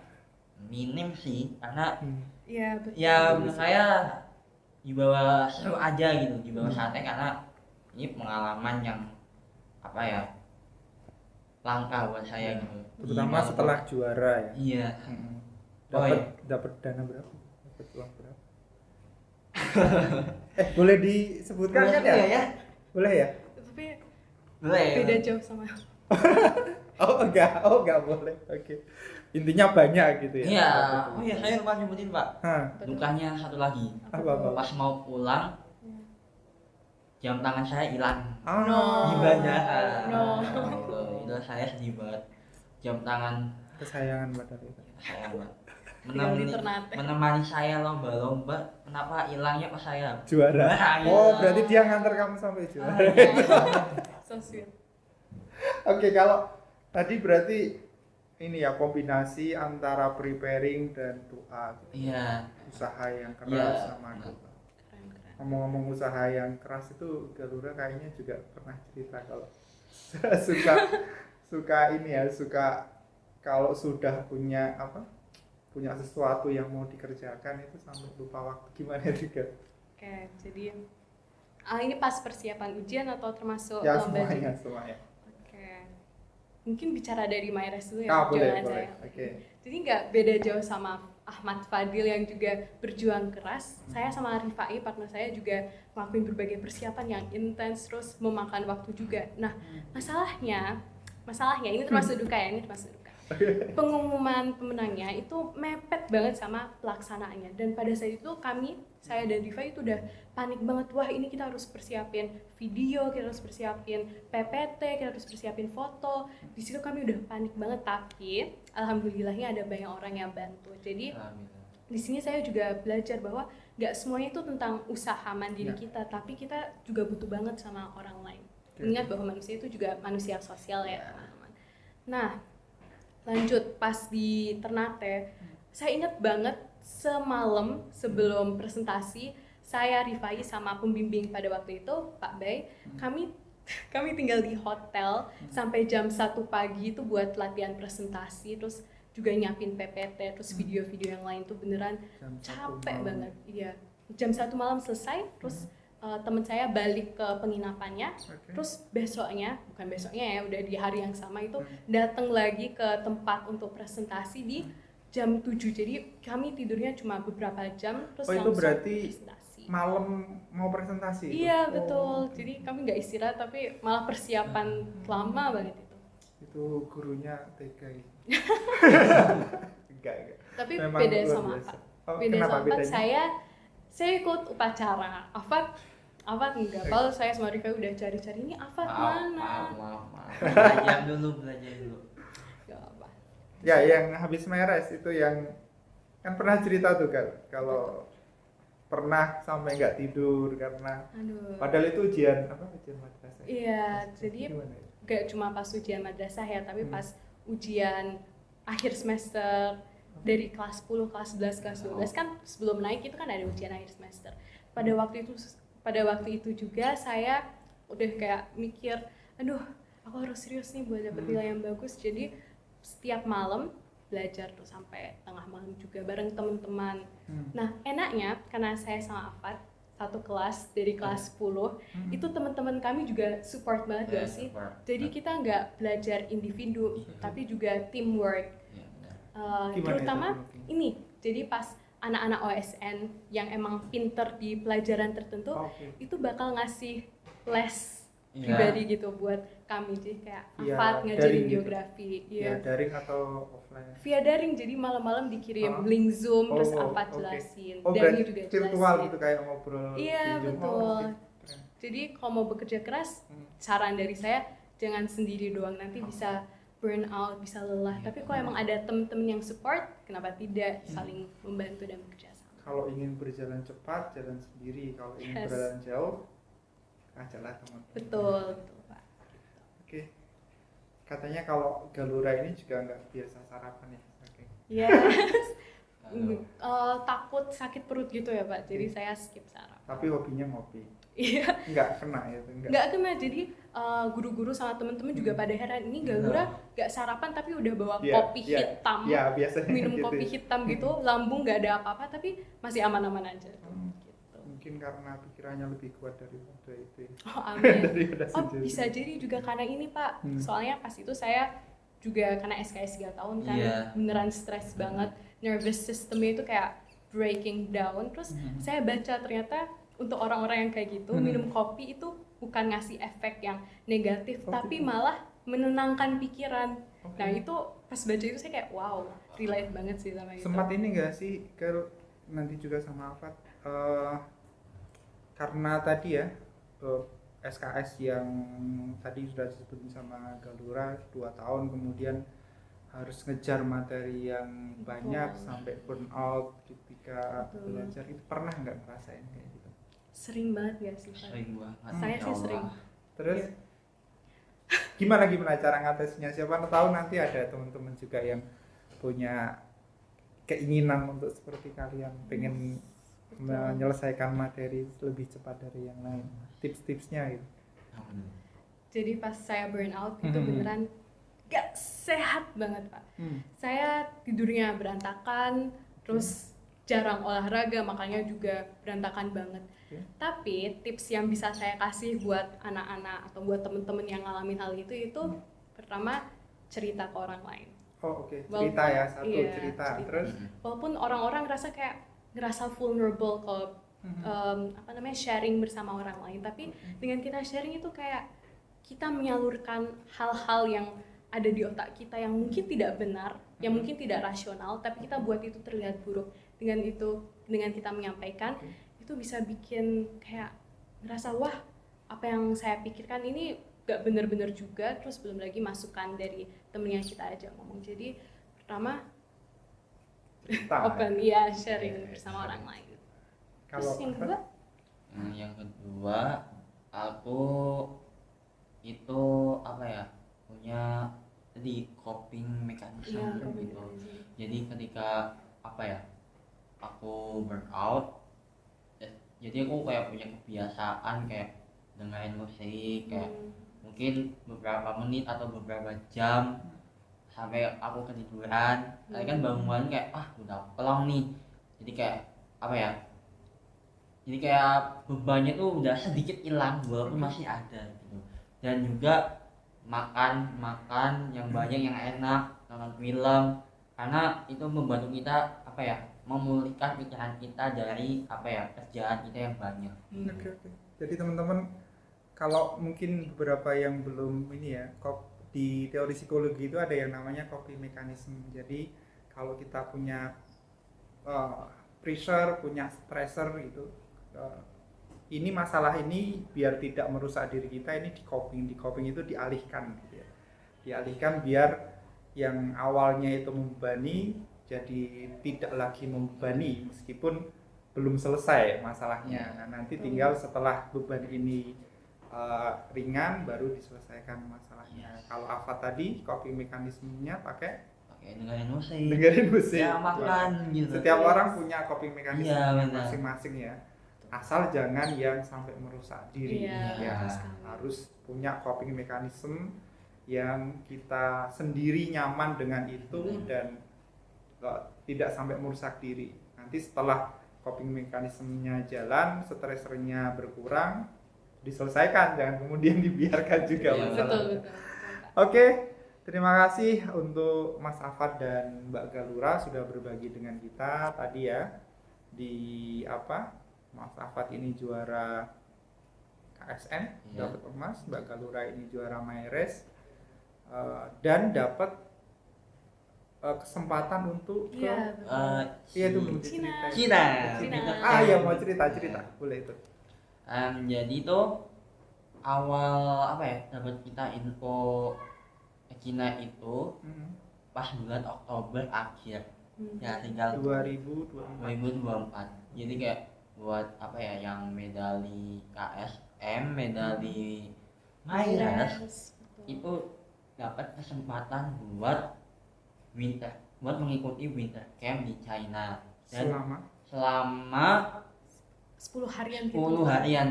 minim sih, karena Iya, betul. ya menurut saya dibawa seru aja gitu, dibawa santai karena ini pengalaman yang apa ya, langka buat saya gitu. Terutama setelah juara ya. Iya. Dapat dana berapa? Dapat uang berapa? Boleh disebutkan kan ya? Ya? Boleh ya? Tapi Boleh. beda jauh sama. Oh enggak boleh. Oke. Intinya banyak gitu ya. Iya. Oh iya, saya lupa nyebutin, Pak. Hah, Dukanya satu lagi. apa? Pas mau pulang jam tangan saya hilang No. di bandara. No. Itu saya sedih banget. Jam tangan Kesayangan Mbak Tari. saya Tinggal di Ternate. menemani saya lomba-lomba, kenapa hilangnya pas saya Juara. Iya. Oh, berarti dia nganter kamu sampai juara. So sweet. Oke, kalau tadi berarti ini ya kombinasi antara preparing dan doa. Iya. Usaha yang keras Iya. sama doa. Keren. Ngomong-ngomong usaha yang keras itu Galura kayaknya juga pernah cerita kalau suka ini ya, suka kalau sudah punya sesuatu yang mau dikerjakan itu sampai lupa waktu. Gimana juga? Oke, jadi ini pas persiapan ujian atau termasuk Ya lomba semuanya. juga? Oke. Mungkin bicara dari Myres dulu ya, Boleh. perjuangan saya. Oke. Jadi nggak beda jauh sama Ahmad Fadil yang juga berjuang keras. Saya sama Rifai, partner saya juga ngelakuin berbagai persiapan yang intens, terus memakan waktu juga. Nah, masalahnya ini termasuk duka ya, pengumuman pemenangnya itu mepet banget sama pelaksanaannya. Dan pada saat itu saya dan Rifai itu udah panik banget. Wah, ini kita harus persiapin video, kita harus persiapin PPT, kita harus persiapin foto. Di situ kami udah panik banget, tapi alhamdulillahnya ada banyak orang yang bantu. Jadi di sini saya juga belajar bahwa nggak semuanya itu tentang usaha mandiri Ya. kita, tapi kita juga butuh banget sama orang lain. Oke. Ingat bahwa manusia itu juga manusia sosial ya teman-teman. Nah, lanjut pas di Ternate, saya ingat banget semalam sebelum presentasi saya revai sama pembimbing pada waktu itu Pak Bay, kami tinggal di hotel sampai jam 1 pagi itu buat latihan presentasi, terus juga nyiapin PPT, terus video-video yang lain tuh beneran Jam 1 capek malam. banget. Iya, jam 1 malam selesai, terus teman saya balik ke penginapannya, Oke. terus bukan besoknya ya, udah di hari yang sama itu datang lagi ke tempat untuk presentasi di jam 7. Jadi kami tidurnya cuma beberapa jam, terus Oh, itu langsung berarti presentasi. malam mau presentasi itu? Iya Oh, betul, jadi kami nggak istirahat tapi malah persiapan lama banget itu. itu gurunya tega gitu. Enggak. Tapi Memang beda luar sama biasa. Afat. Oh, Beda kenapa sama Afat, bedanya? saya ikut upacara. Afat enggak. Kalau saya sama Rifai udah cari-cari ini Afat mana? Maaf. Belajar dulu. Gak apa. Ya, yang habis meres itu yang kan pernah cerita tuh kan, kalau pernah sampai nggak tidur karena Aduh. padahal itu ujian madrasah. Iya, jadi Gimana ya? gak cuma pas ujian madrasah ya, tapi pas ujian akhir semester dari kelas 10, kelas 11, kelas 12 kan sebelum naik itu kan ada ujian akhir semester. Pada waktu itu juga saya udah kayak mikir, aduh, aku harus serius nih buat dapet nilai yang bagus. Jadi setiap malam belajar tuh sampai tengah malam juga bareng teman-teman. Nah, enaknya karena saya sama Afat satu kelas dari kelas 10, itu teman-teman kami juga support banget gak sih? Jadi kita nggak belajar individu, tapi juga teamwork. Gimana Terutama itu? ini, jadi pas anak-anak OSN yang emang pinter di pelajaran tertentu, Oke. itu bakal ngasih les Iya. pribadi gitu buat kami. Jadi kayak Iya, Afat daring ngajarin gitu. geografi, Ya, daring atau offline? via daring, jadi malam-malam dikirim Oh. link Zoom, terus Oh, Afat oke. jelasin, Oh, Dani berarti juga virtual jelasin. gitu kayak ngobrol Iya, di Zoom. betul. Oh, oke. Keren. Jadi kalau mau bekerja keras, saran dari saya jangan sendiri doang, nanti bisa burn out, bisa lelah. Tapi kalau emang ada temen-temen yang support, kenapa tidak saling membantu dan bekerja sama. Kalau ingin berjalan cepat, jalan sendiri. Kalau ingin Yes. berjalan jauh, ajaklah teman-teman. Betul Pak. Oke. Katanya kalau Galura ini juga nggak biasa sarapan ya. Oke. Iya. Takut sakit perut gitu ya Pak, jadi saya skip sarapan. Tapi hobinya ngopi. Iya. Nggak kena ya itu, nggak. Nggak kena, jadi guru-guru sama temen-temen juga pada heran, ini Galura nggak sarapan tapi udah bawa Iya, kopi iya. hitam, Ya, biasanya minum gitu. kopi hitam gitu, lambung nggak ada apa-apa tapi masih aman-aman aja. Gitu. Mungkin karena pikirannya lebih kuat daripada itu ya. Oh amin. Daripada Oh sendiri. bisa jadi juga karena ini Pak, soalnya pas itu saya juga karena SKS 3 tahun kan, Iya. beneran stres banget, nervous systemnya itu kayak breaking down. Terus saya baca ternyata untuk orang-orang yang kayak gitu, minum kopi itu bukan ngasih efek yang negatif, tapi malah menenangkan pikiran. Nah itu pas baca itu saya kayak wow, relate banget sih sama itu. Sempat ini nggak sih, nanti juga sama Afat, karena tadi ya SKS yang tadi sudah disebutin sama Galura 2 tahun, kemudian harus ngejar materi yang banyak sampai burn out ketika belajar, itu pernah nggak ngerasain kayak gitu? Sering banget ya sih Pak. Sering banget. Saya Ya sih Allah. sering. Terus Iya. gimana cara ngatasinya? Siapa tahu nanti ada teman-teman juga yang punya keinginan untuk seperti kalian, pengen menyelesaikan materi lebih cepat dari yang lain. Tips-tipsnya gitu. Jadi pas saya burn out itu beneran gak sehat banget Pak. Saya tidurnya berantakan, terus jarang olahraga, makanya juga berantakan banget. Tapi tips yang bisa saya kasih buat anak-anak atau buat temen-temen yang ngalamin hal itu pertama cerita ke orang lain. Oh oke. Cerita Walaupun- ya, satu iya, cerita. cerita. Terus Walaupun orang-orang ngerasa vulnerable kalau sharing bersama orang lain, tapi dengan kita sharing itu kayak kita menyalurkan hal-hal yang ada di otak kita yang mungkin tidak benar, yang mungkin tidak rasional, tapi kita buat itu terlihat buruk. Dengan kita menyampaikan, itu bisa bikin kayak ngerasa wah, apa yang saya pikirkan ini gak benar-benar juga, terus belum lagi masukan dari temennya kita aja ngomong. Jadi pertama cerita. open ya, sharing bersama orang lain. Kalau Terus yang kedua Yang kedua, aku itu apa ya, punya tadi coping mechanism ya gitu. komunikasi. Jadi ketika apa ya, aku burnout, jadi aku kayak punya kebiasaan kayak dengerin musik kayak mungkin beberapa menit atau beberapa jam sampai aku ketiduran. Tapi kan bangun kayak udah pelong nih, jadi kayak apa ya, jadi kayak bebannya tuh udah sedikit hilang walaupun masih ada gitu. Dan juga makan yang banyak, yang enak, nonton film, karena itu membantu kita apa ya, memulihkan pikiran kita dari apa ya, kerjaan kita yang banyak. Oke. Jadi teman-teman, kalau mungkin beberapa yang belum ini ya, di teori psikologi itu ada yang namanya coping mechanism. Jadi kalau kita punya pressure, punya stressor gitu, ini masalah ini biar tidak merusak diri kita, ini di coping itu dialihkan gitu ya. Dialihkan biar yang awalnya itu membebani jadi tidak lagi membebani meskipun belum selesai masalahnya. Nah, nanti tinggal setelah beban ini ringan baru diselesaikan masalahnya. Kalau Afa tadi coping mekanismenya pakai dengerin musik ya, makan gitu. Setiap orang punya coping mekanisme Iya, masing-masing ya, asal jangan yang sampai merusak diri. Iya, Harus punya coping mekanisme yang kita sendiri nyaman dengan itu dan tidak sampai merusak diri. Nanti setelah coping mekanismenya jalan, stressernya berkurang, diselesaikan, jangan kemudian dibiarkan juga masalah. Betul. Oke, terima kasih untuk Mas Afad dan Mbak Galura sudah berbagi dengan kita tadi ya. Di Mas Afad ini juara KSN, dapat emas, Mbak Galura ini juara MyRace, dan dapat kesempatan untuk ke itu belum Cina. Ya mau cerita boleh itu. Jadi itu awal apa ya, dapat kita info Cina itu pas bulan Oktober akhir, ya tinggal 2024. Jadi kayak buat apa ya, yang medali KSM, medali MyRace itu dapat kesempatan buat mengikuti winter camp di China dan selama 10 harian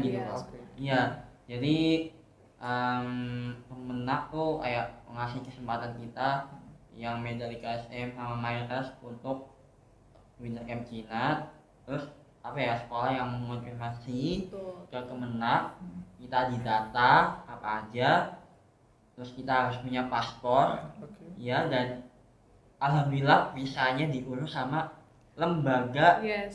gitu. Iya. Jadi pemenang tuh kayak ngasih kesempatan kita yang medali KSM sama MyRace untuk winter camp Cina. Terus apa ya, sekolah yang mengonfirmasi ke Kemenak, kita didata apa aja, terus kita harus punya paspor, ya, dan alhamdulillah visanya diurus sama lembaga. Iya.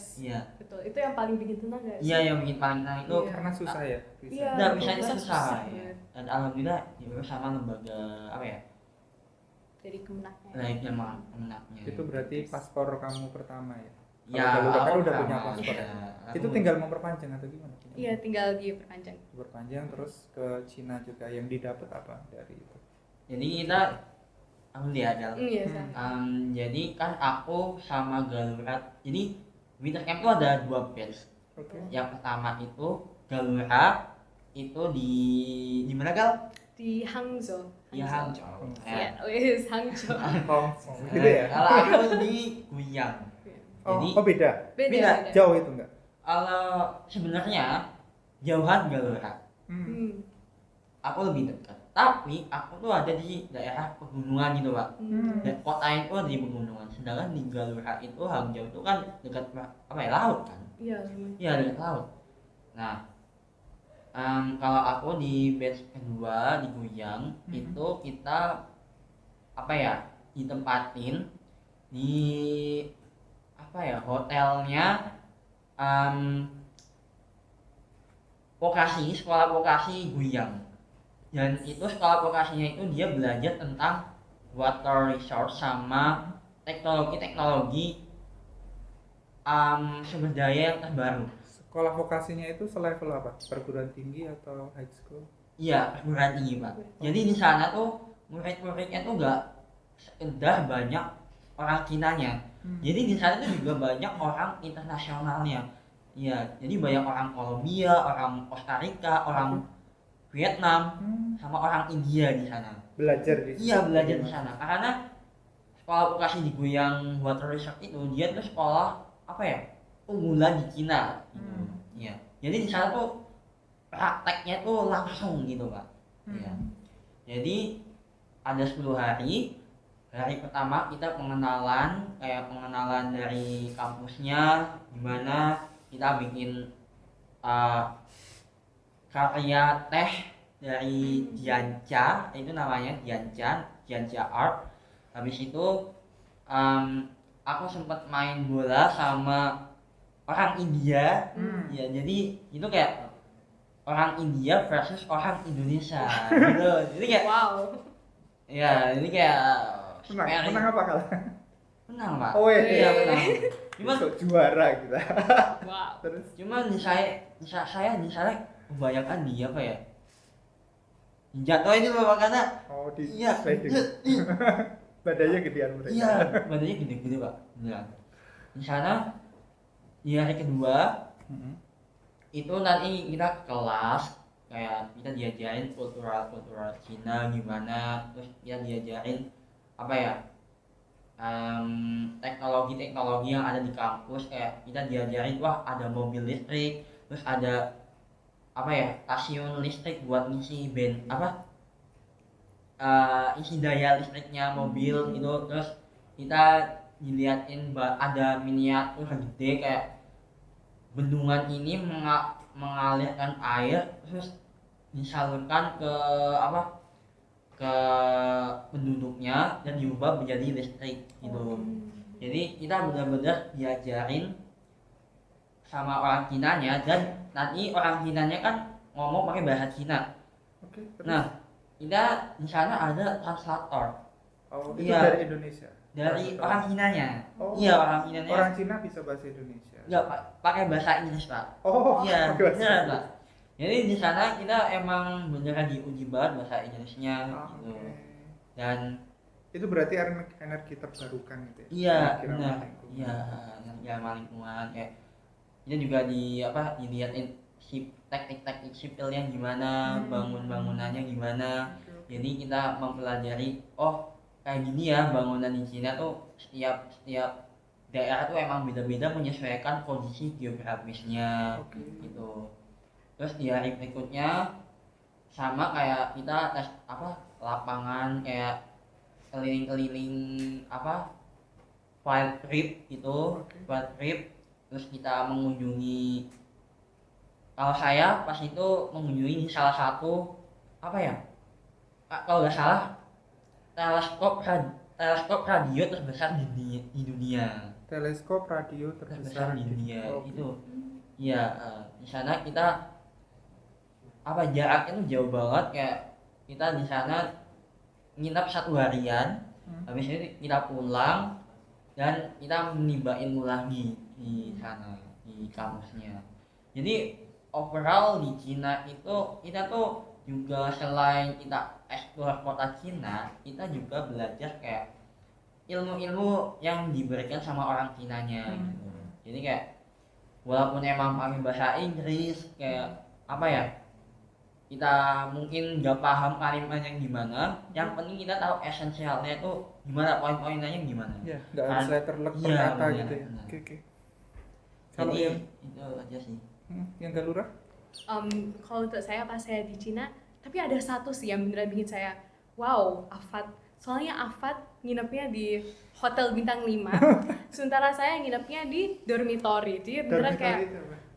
Betul. Itu yang paling bikin tenang guys. Iya, yang bikin paling tenang itu karena susah ya. Iya, visanya susah. Ya. Dan alhamdulillah diurus sama lembaga apa ya? Dari Kemenaknya. Kemenaknya. Itu berarti paspor kamu pertama ya? Ya, kan udah punya paspor ya. Itu tinggal memperpanjang atau gimana? Iya, tinggal diperpanjang. Terus ke Cina juga, yang didapat apa dari itu? Jadi kita jadi kan aku sama Galura. Jadi winter camp itu ada 2 batch. Yang pertama itu Galura itu di mana Gal? Di Hangzhou. Hangzhou. Hangzhou. Gitu ya. Kalau aku di Guiyang. Jadi beda. Jauh itu enggak? Kalau sebenarnya jauhan Galura. Aku lebih dekat. Tapi aku tuh ada di daerah pegunungan gitu Pak. Dan kota itu di pegunungan. Sedangkan di Galura itu Hangzhou itu kan dekat laut kan? Iya, dekat laut. Nah, kalau aku di batch kedua di Guiyang itu kita ditempatin di hotelnya sekolah vokasi Guiyang. Dan itu sekolah vokasinya itu dia belajar tentang water resource sama teknologi sumber daya yang terbaru. Sekolah vokasinya itu selevel apa? Perguruan tinggi atau high school? Iya, perguruan tinggi Pak. Jadi di sana tuh murid-muridnya tuh nggak sekedar banyak orang Cinanya, Jadi di sana tuh juga banyak orang internasionalnya. Iya, jadi banyak orang Kolombia, orang Costa Rica, orang Vietnam, sama orang India di sana. Belajar di Iya, belajar di sana. Karena sekolah vokasi di Guiyang Water Research itu dia tuh sekolah apa ya? Unggulan di Cina gitu. Iya. Jadi di sana tuh prakteknya tuh langsung gitu, Pak. Iya. Jadi ada 10 hari. Hari pertama kita pengenalan, kayak pengenalan dari kampusnya, gimana kita bikin karya teh dari Jiancha, itu namanya Jiancha Art. Habis itu aku sempat main bola sama orang India. Ya, jadi itu kayak orang India versus orang Indonesia gitu. Jadi kayak Wow. ya, ini kayak menang apa kalah? menang, Pak. Oh Iya, iya, menang. Cuman besok juara kita. Wow. Terus cuman di saya kebanyakan di apa ya? Jatuh ini loh, karena di iya, sliding. Badannya gedean mereka. iya, badannya gede-gede, Pak. Beneran. Di sana di hari kedua itu nanti kita ke kelas, kayak kita diajarin kultural Cina gimana, terus kita diajarin apa ya, teknologi yang ada di kampus, kayak kita diajarin wah ada mobil listrik, terus ada apa ya, stasiun listrik buat ngisi isi daya listriknya mobil gitu. Terus kita diliatin ada miniatur gede kayak bendungan ini mengalirkan air terus disalurkan ke penduduknya dan diubah menjadi listrik gitu. Jadi kita benar-benar diajarin sama orang Cinanya, dan nanti orang Cinanya kan ngomong pakai bahasa Cina. Nah, kita di sana ada translator. Oh, itu iya, dari Indonesia. Dari orang Cinanya. Oh. Iya, orang Cinanya. Orang Cina bisa bahasa Indonesia. Enggak, pakai bahasa Inggris, Pak. Oh, iya, pakai bahasa beneran, Inggris. Pak. Jadi di sana kita emang beneran diuji banget bahasa Inggrisnya gitu. Okay. Dan itu berarti energi terbarukan gitu ya. Iya, Energi benar. ramah lingkungan. Iya, energi ramah lingkungan, kayak kita juga dilihatin teknik-teknik sipilnya gimana, bangunannya gimana. Jadi kita mempelajari, oh kayak gini ya bangunan di Cina tuh, setiap daerah tuh emang beda-beda menyesuaikan kondisi geografisnya gitu. Terus di hari berikutnya sama kayak kita tes lapangan, kayak keliling-keliling field trip gitu, field trip. Terus kita mengunjungi, kalau saya pas itu mengunjungi salah satu kalau nggak salah teleskop radio terbesar di dunia. Teleskop radio terbesar di dunia itu. Okay. Iya, di sana kita jaraknya tuh jauh banget, kayak kita di sana nginap 1 harian, habis itu kita pulang dan kita meniba ilmu lagi di sana di kampusnya. Jadi overall di Cina itu kita tuh juga selain kita eksplor kota Cina, kita juga belajar kayak ilmu-ilmu yang diberikan sama orang Cinanya gitu. Jadi kayak walaupun emang pakai bahasa Inggris, kayak kita mungkin nggak paham kalimatnya gimana, yang penting kita tahu esensialnya itu gimana, poin-poinnya gimana. Iya, nggak harus letterlek per kata gitu ya. Oke. Kalau jadi yang itu aja sih. Yang Galura? Kalau untuk saya pas saya di Cina, tapi ada satu sih yang beneran bikin saya wow, Afat. Soalnya Afat nginepnya di hotel bintang 5, sementara saya nginepnya di dormitory. Jadi beneran kayak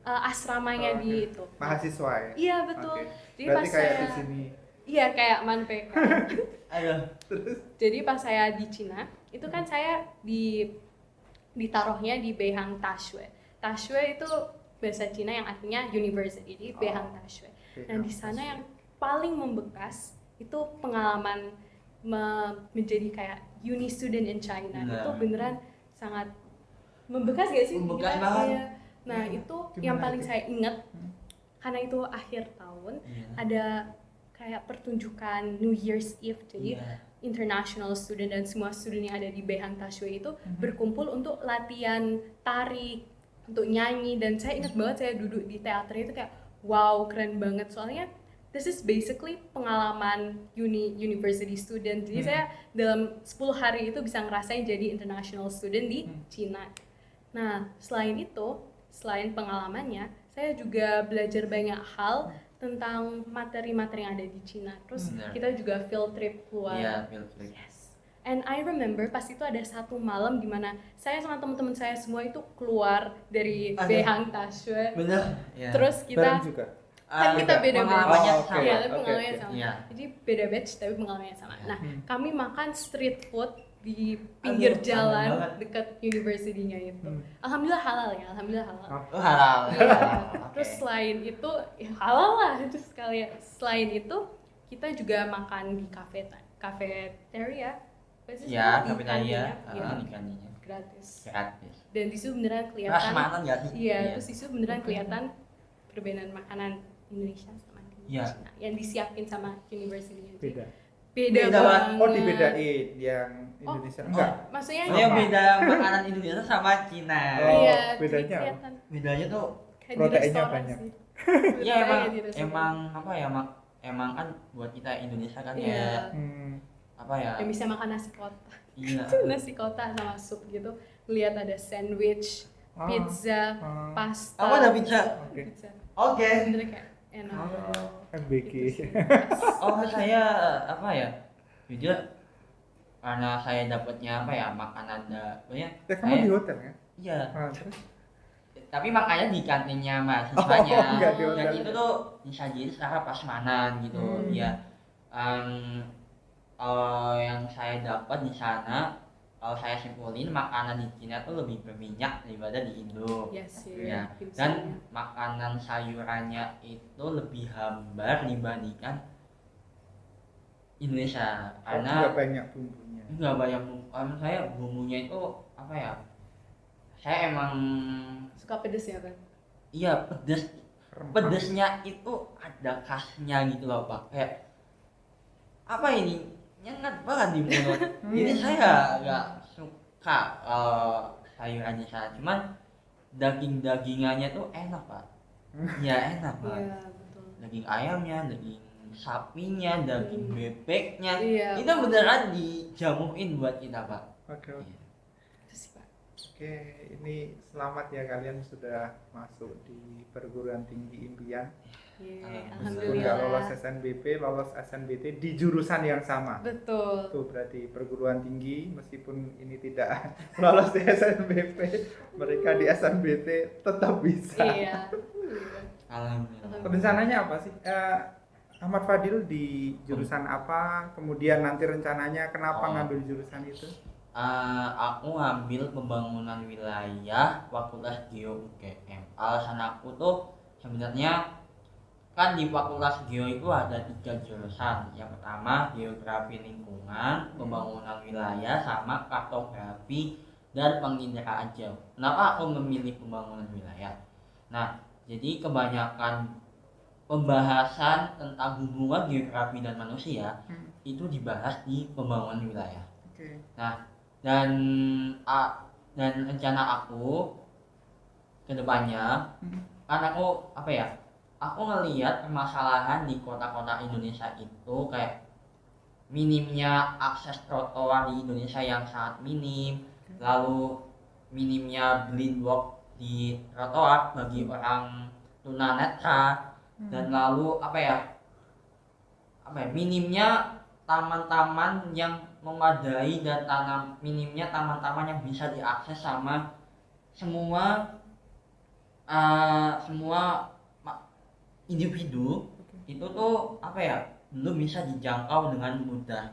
asramanya di itu. Mahasiswa ya? Iya betul. Jadi berarti pas kayak saya di sini. Iya kayak Manpek. Ayo. Jadi pas saya di Cina, itu kan saya ditaruhnya di Beihang Taxue. Taxue itu bahasa Cina yang artinya university, jadi Beihang Taxue. Nah di sana yang paling membekas itu pengalaman menjadi kayak uni student in China. Itu beneran sangat membekas gak sih? Membekas banget. Ya. Nah itu yang paling saya ingat, karena itu akhir tahun ada kayak pertunjukan New Year's Eve, jadi international student dan semua student yang ada di Beihang Tashwe itu berkumpul untuk latihan tari, untuk nyanyi. Dan saya ingat banget saya duduk di teater itu kayak wow, keren banget, soalnya this is basically pengalaman university student. Jadi saya dalam 10 hari itu bisa ngerasain jadi international student di Cina. Nah, selain itu, selain pengalamannya, saya juga belajar banyak hal tentang materi-materi yang ada di Cina. Terus kita juga field trip keluar. Iya, field trip. Yes. And I remember pas itu ada satu malam di mana saya sama teman-teman saya semua itu keluar dari Beihang Tashwe. Bener. Ya. Terus kita Bareng juga. kan kita beda batch. Pengalamannya Oh, sama. Iya, tapi Oke, pengalamannya oke. sama. Iya. Jadi beda batch tapi pengalamannya sama. Iya. Nah, kami makan street food di pinggir Aduh, jalan aneh banget. dekat university-nya itu. Alhamdulillah halal ya, alhamdulillah halal. Oh, halal. Iya. Oke. Terus selain itu ya halal lah itu sekalian. Selain itu kita juga makan di cafeteria. Apa sih? Ya, Di kafetaria, kantinnya. Iya, di kantinnya. gratis. Gratis. Dan di situ beneran kelihatan. Prasmanan nggak sih? Iya, terus di situ beneran kelihatan perbedaan makanan Indonesia sama di Iya. Cina yang disiapin sama university-nya. Beda. Beda Beda banget. Oh, dibedain yang Indonesia. Enggak. Maksudnya Saya beda makanan Indonesia sama Cina. Oh, iya, bedanya jadi kelihatan Bedanya tuh kayak proteinnya di restoran banyak. sih. ya Kayak emang di restoran. emang apa ya emang kan buat kita Indonesia kan Iya. ya Hmm. apa ya? Yang bisa makan nasi kotak. Iya. Nasi kotak sama sup gitu. Lihat ada sandwich, Ah, pizza, ah. pasta. Apa ada pizza? Oke. Pizza. Oke. Bener kayak enak. MBG. Gitu sih. Oh saya apa ya? Jujur karena saya dapatnya apa ya makanan pokoknya Kamu di hotel kan? iya. Ah, terus? Tapi makanya di kantinnya mahasiswanya enggak di dan hotel. itu tuh disajiin secara prasmanan gitu ya. Kalau yang saya dapat di sana, kalau saya simpulin makanan di Cina tuh lebih berminyak daripada di Indo. Yes, Ya, dimsumnya. dan makanan sayurannya itu lebih hambar dibandingkan Indonesia karena Enggak banyak bumbunya. nggak banyak karena saya bumbunya itu apa ya? Saya emang Suka pedes ya kan? iya pedes Rempah. pedesnya itu ada khasnya gitu loh Pak, kayak apa ini nyengat banget di mulut. Jadi saya nggak suka sayurannya sana, cuman daging-dagingannya tuh enak Pak. Ya enak Pak. Iya, betul. Daging ayamnya, daging sapinya, daging bebeknya, Iya. itu beneran dijamuin buat kita Pak. Oke, oke. Iya. Itu sih, Pak. Oke, ini selamat ya kalian sudah masuk di perguruan tinggi impian. Iya, Meskipun nggak lolos alhamdulillah. SNBP, lolos SNBT di jurusan yang sama. Betul. Itu berarti perguruan tinggi meskipun ini tidak lolos di SNBP, mereka di SNBT tetap bisa. Iya. Alhamdulillah. Rencananya apa sih? Ahmad Fadil di jurusan apa? Kemudian nanti rencananya kenapa Oh. ngambil jurusan itu? Aku ngambil pembangunan wilayah Fakultas Geo UGM. Alasan aku tuh sebenarnya kan di Fakultas Geo itu ada 3 jurusan. Yang pertama geografi lingkungan, pembangunan wilayah, sama kartografi dan penginderaan jauh. Kenapa aku memilih pembangunan wilayah? Nah, jadi kebanyakan pembahasan tentang hubungan geografi dan manusia itu dibahas di pembangunan wilayah. Oke. Nah, dan rencana aku ke depannya kan aku apa ya? Aku ngelihat permasalahan di kota-kota Indonesia itu kayak minimnya akses trotoar di Indonesia yang sangat minim, lalu minimnya blind walk di trotoar bagi orang tunanetra, dan lalu apa ya minimnya taman-taman yang memadai dan minimnya taman-taman yang bisa diakses sama semua individu. Itu tuh apa ya belum bisa dijangkau dengan mudah.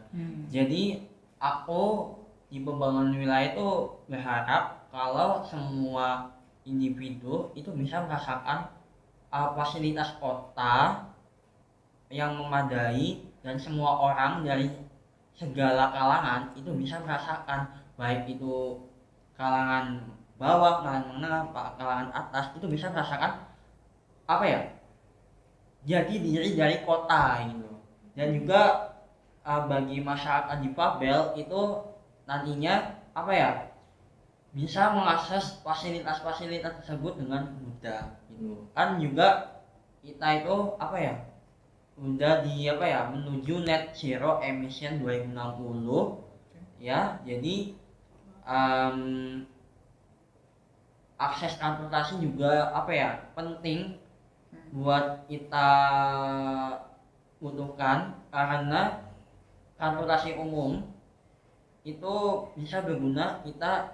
Jadi aku di pembangunan wilayah itu berharap kalau semua individu itu bisa merasakan fasilitas kota yang memadai dan semua orang dari segala kalangan itu bisa merasakan, baik itu kalangan bawah, kalangan menengah, kalangan atas, itu bisa merasakan apa ya jati diri dari kota gitu. Dan juga bagi masyarakat difabel itu nantinya apa ya, bisa mengakses fasilitas-fasilitas tersebut dengan mudah gitu. Kan juga kita itu apa ya, udah di apa ya, menuju net zero emission 2060 ya. Jadi akses transportasi juga apa ya, penting buat kita butuhkan, karena transportasi umum itu bisa berguna kita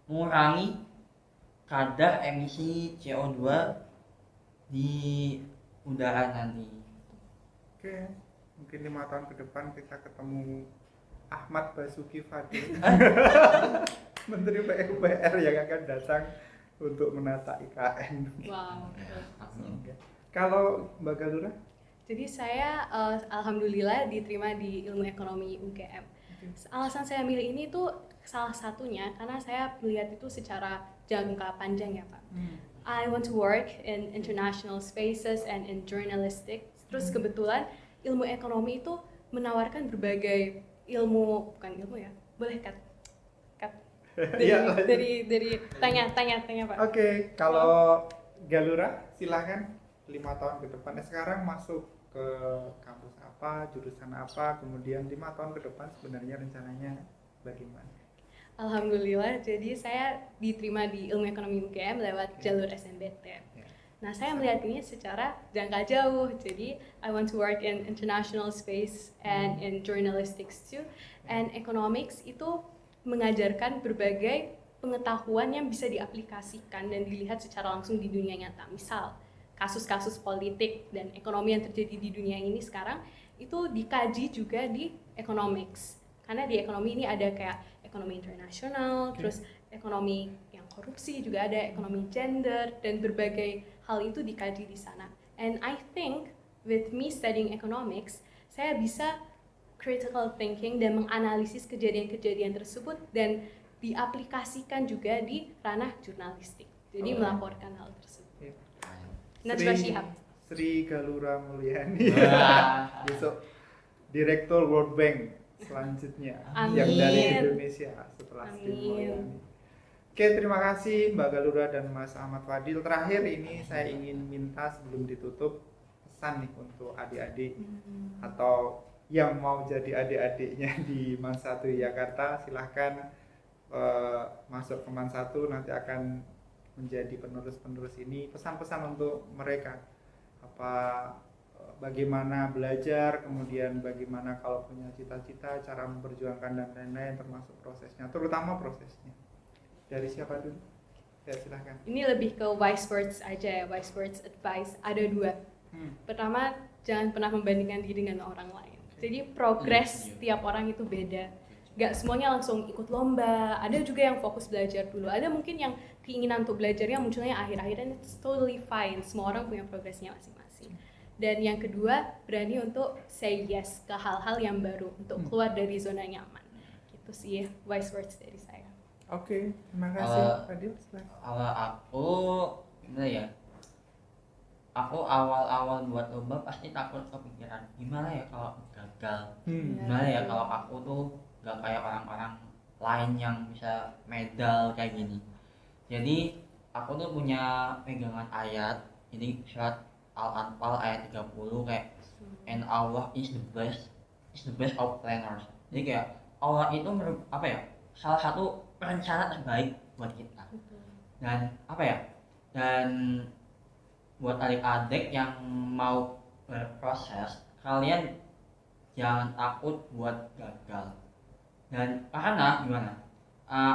mengurangi kadar emisi CO2 di udara nanti. Oke, mungkin 5 tahun ke depan kita ketemu Ahmad Basuki Fadil, Menteri PUPR yang akan datang untuk menata IKN. Wow. Oke. Kalau Mbak Galura? Jadi saya alhamdulillah diterima di Ilmu Ekonomi UGM. Alasan saya milih ini tuh salah satunya karena saya melihat itu secara jangka panjang ya Pak. I want to work in international spaces and in journalistics. Terus kebetulan ilmu ekonomi itu menawarkan berbagai ilmu, bukan ilmu ya, boleh cut dari tanya Pak. Oke, kalau Galura silahkan 5 tahun ke depan. Sekarang masuk ke kampus apa, jurusan apa, kemudian 5 tahun ke depan sebenarnya rencananya bagaimana? Alhamdulillah, jadi saya diterima di Ilmu Ekonomi UGM lewat jalur SNBT. Nah, saya melihat ini secara jangka jauh. Jadi, I want to work in international space and in journalistics too. And economics itu mengajarkan berbagai pengetahuan yang bisa diaplikasikan dan dilihat secara langsung di dunia nyata. Misal, kasus-kasus politik dan ekonomi yang terjadi di dunia ini sekarang itu dikaji juga di economics. Karena di ekonomi ini ada kayak ekonomi internasional, terus ekonomi yang korupsi juga ada, ekonomi gender, dan berbagai hal itu dikaji di sana. And I think with me studying economics, saya bisa critical thinking dan menganalisis kejadian-kejadian tersebut dan diaplikasikan juga di ranah jurnalistik. Jadi melaporkan hal tersebut. Najwa Shihab. Sri Galura Mulyani. Besok Direktur World Bank selanjutnya. Amin. Yang dari Indonesia setelah Sri Mulyani. Oke, terima kasih Mbak Galura dan Mas Ahmad Fadil. Terakhir ini saya ingin minta sebelum ditutup pesan nih untuk adik-adik atau yang mau jadi adik-adiknya di MAN 1 Jakarta, silahkan masuk ke MAN 1, nanti akan menjadi penerus-penerus ini. Pesan-pesan untuk mereka, bagaimana belajar, kemudian bagaimana kalau punya cita-cita, cara memperjuangkan dan lain-lain, termasuk prosesnya, terutama prosesnya. Dari siapa dulu? Ya, silahkan. Ini lebih ke wise words aja ya, wise words advice. Ada 2. Pertama, jangan pernah membandingkan diri dengan orang lain. Jadi progres tiap orang itu beda. Gak semuanya langsung ikut lomba. Ada juga yang fokus belajar dulu. Ada mungkin yang keinginan untuk belajarnya munculnya akhir-akhir, dan it's totally fine. Semua orang punya progresnya masing-masing. Dan yang kedua, berani untuk say yes ke hal-hal yang baru, untuk keluar dari zona nyaman. Gitu sih wise words dari saya. Oke, terima kasih Fadil. Kalau aku gimana ya, aku awal-awal buat lomba pasti takut kepikiran gimana ya kalau gagal, gimana ya kalau aku tuh gak kayak orang-orang lain yang bisa medal kayak gini. Jadi aku tuh punya pegangan ayat, ini surat Al-Anfal ayat 30 kayak and Allah is the best of planners. Jadi kayak Allah itu apa ya, salah satu rencana terbaik buat kita. Dan apa ya, dan buat adik-adik yang mau berproses, kalian jangan takut buat gagal. Dan karena gimana,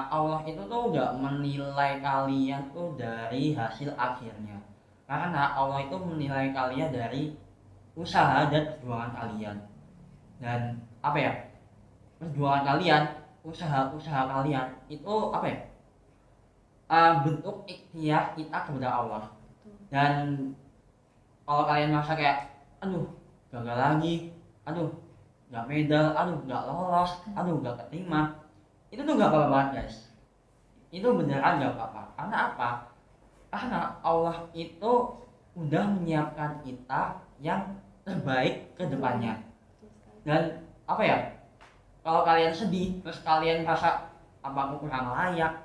Allah itu tuh gak menilai kalian tuh dari hasil akhirnya, karena Allah itu menilai kalian dari usaha dan perjuangan kalian. Dan apa ya, perjuangan kalian, usaha kalian itu apa ya, bentuk ikhtiar kita kepada Allah. Dan kalau kalian merasa kayak aduh gagal lagi, aduh gak medal, aduh gak lolos, aduh gak keterima, itu tuh gak apa-apa guys. Itu beneran gak apa-apa. Karena apa? Karena Allah itu udah menyiapkan kita yang terbaik ke depannya. Dan apa ya, kalau kalian sedih terus kalian merasa apa aku kurang layak,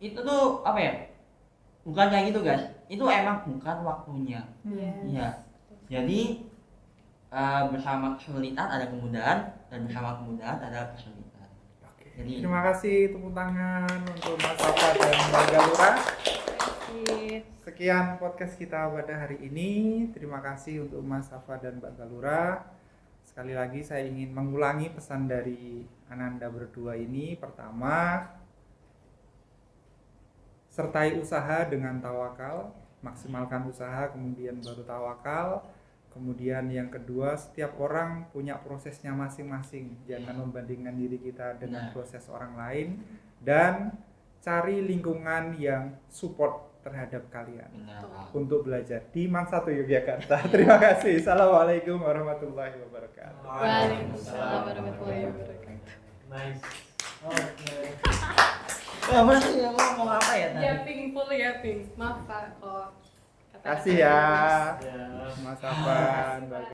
itu tuh apa ya, bukan kayak gitu guys, itu emang bukan waktunya. Iya. Jadi bersama kesulitan ada kemudahan dan bersama kemudahan ada kesulitan. Jadi Terima kasih, tepuk tangan untuk Mas Safa dan Mbak Galura. Sekian podcast kita pada hari ini. Terima kasih untuk Mas Safa dan Mbak Galura. Sekali lagi saya ingin mengulangi pesan dari Ananda berdua ini. Pertama, sertai usaha dengan tawakal, maksimalkan usaha kemudian baru tawakal. Kemudian yang kedua, setiap orang punya prosesnya masing-masing. Jangan membandingkan diri kita dengan proses orang lain, dan cari lingkungan yang support terhadap kalian untuk belajar di MAN 1 Yogyakarta. Terima kasih. Assalamualaikum warahmatullahi wabarakatuh. Waalaikumsalam warahmatullahi wabarakatuh. Nice. mana sih ngomong apa ya tadi? Yapping, full yapping. Maaf Pak, kalau kata-kata Kasih ya Ya. Mas Safa.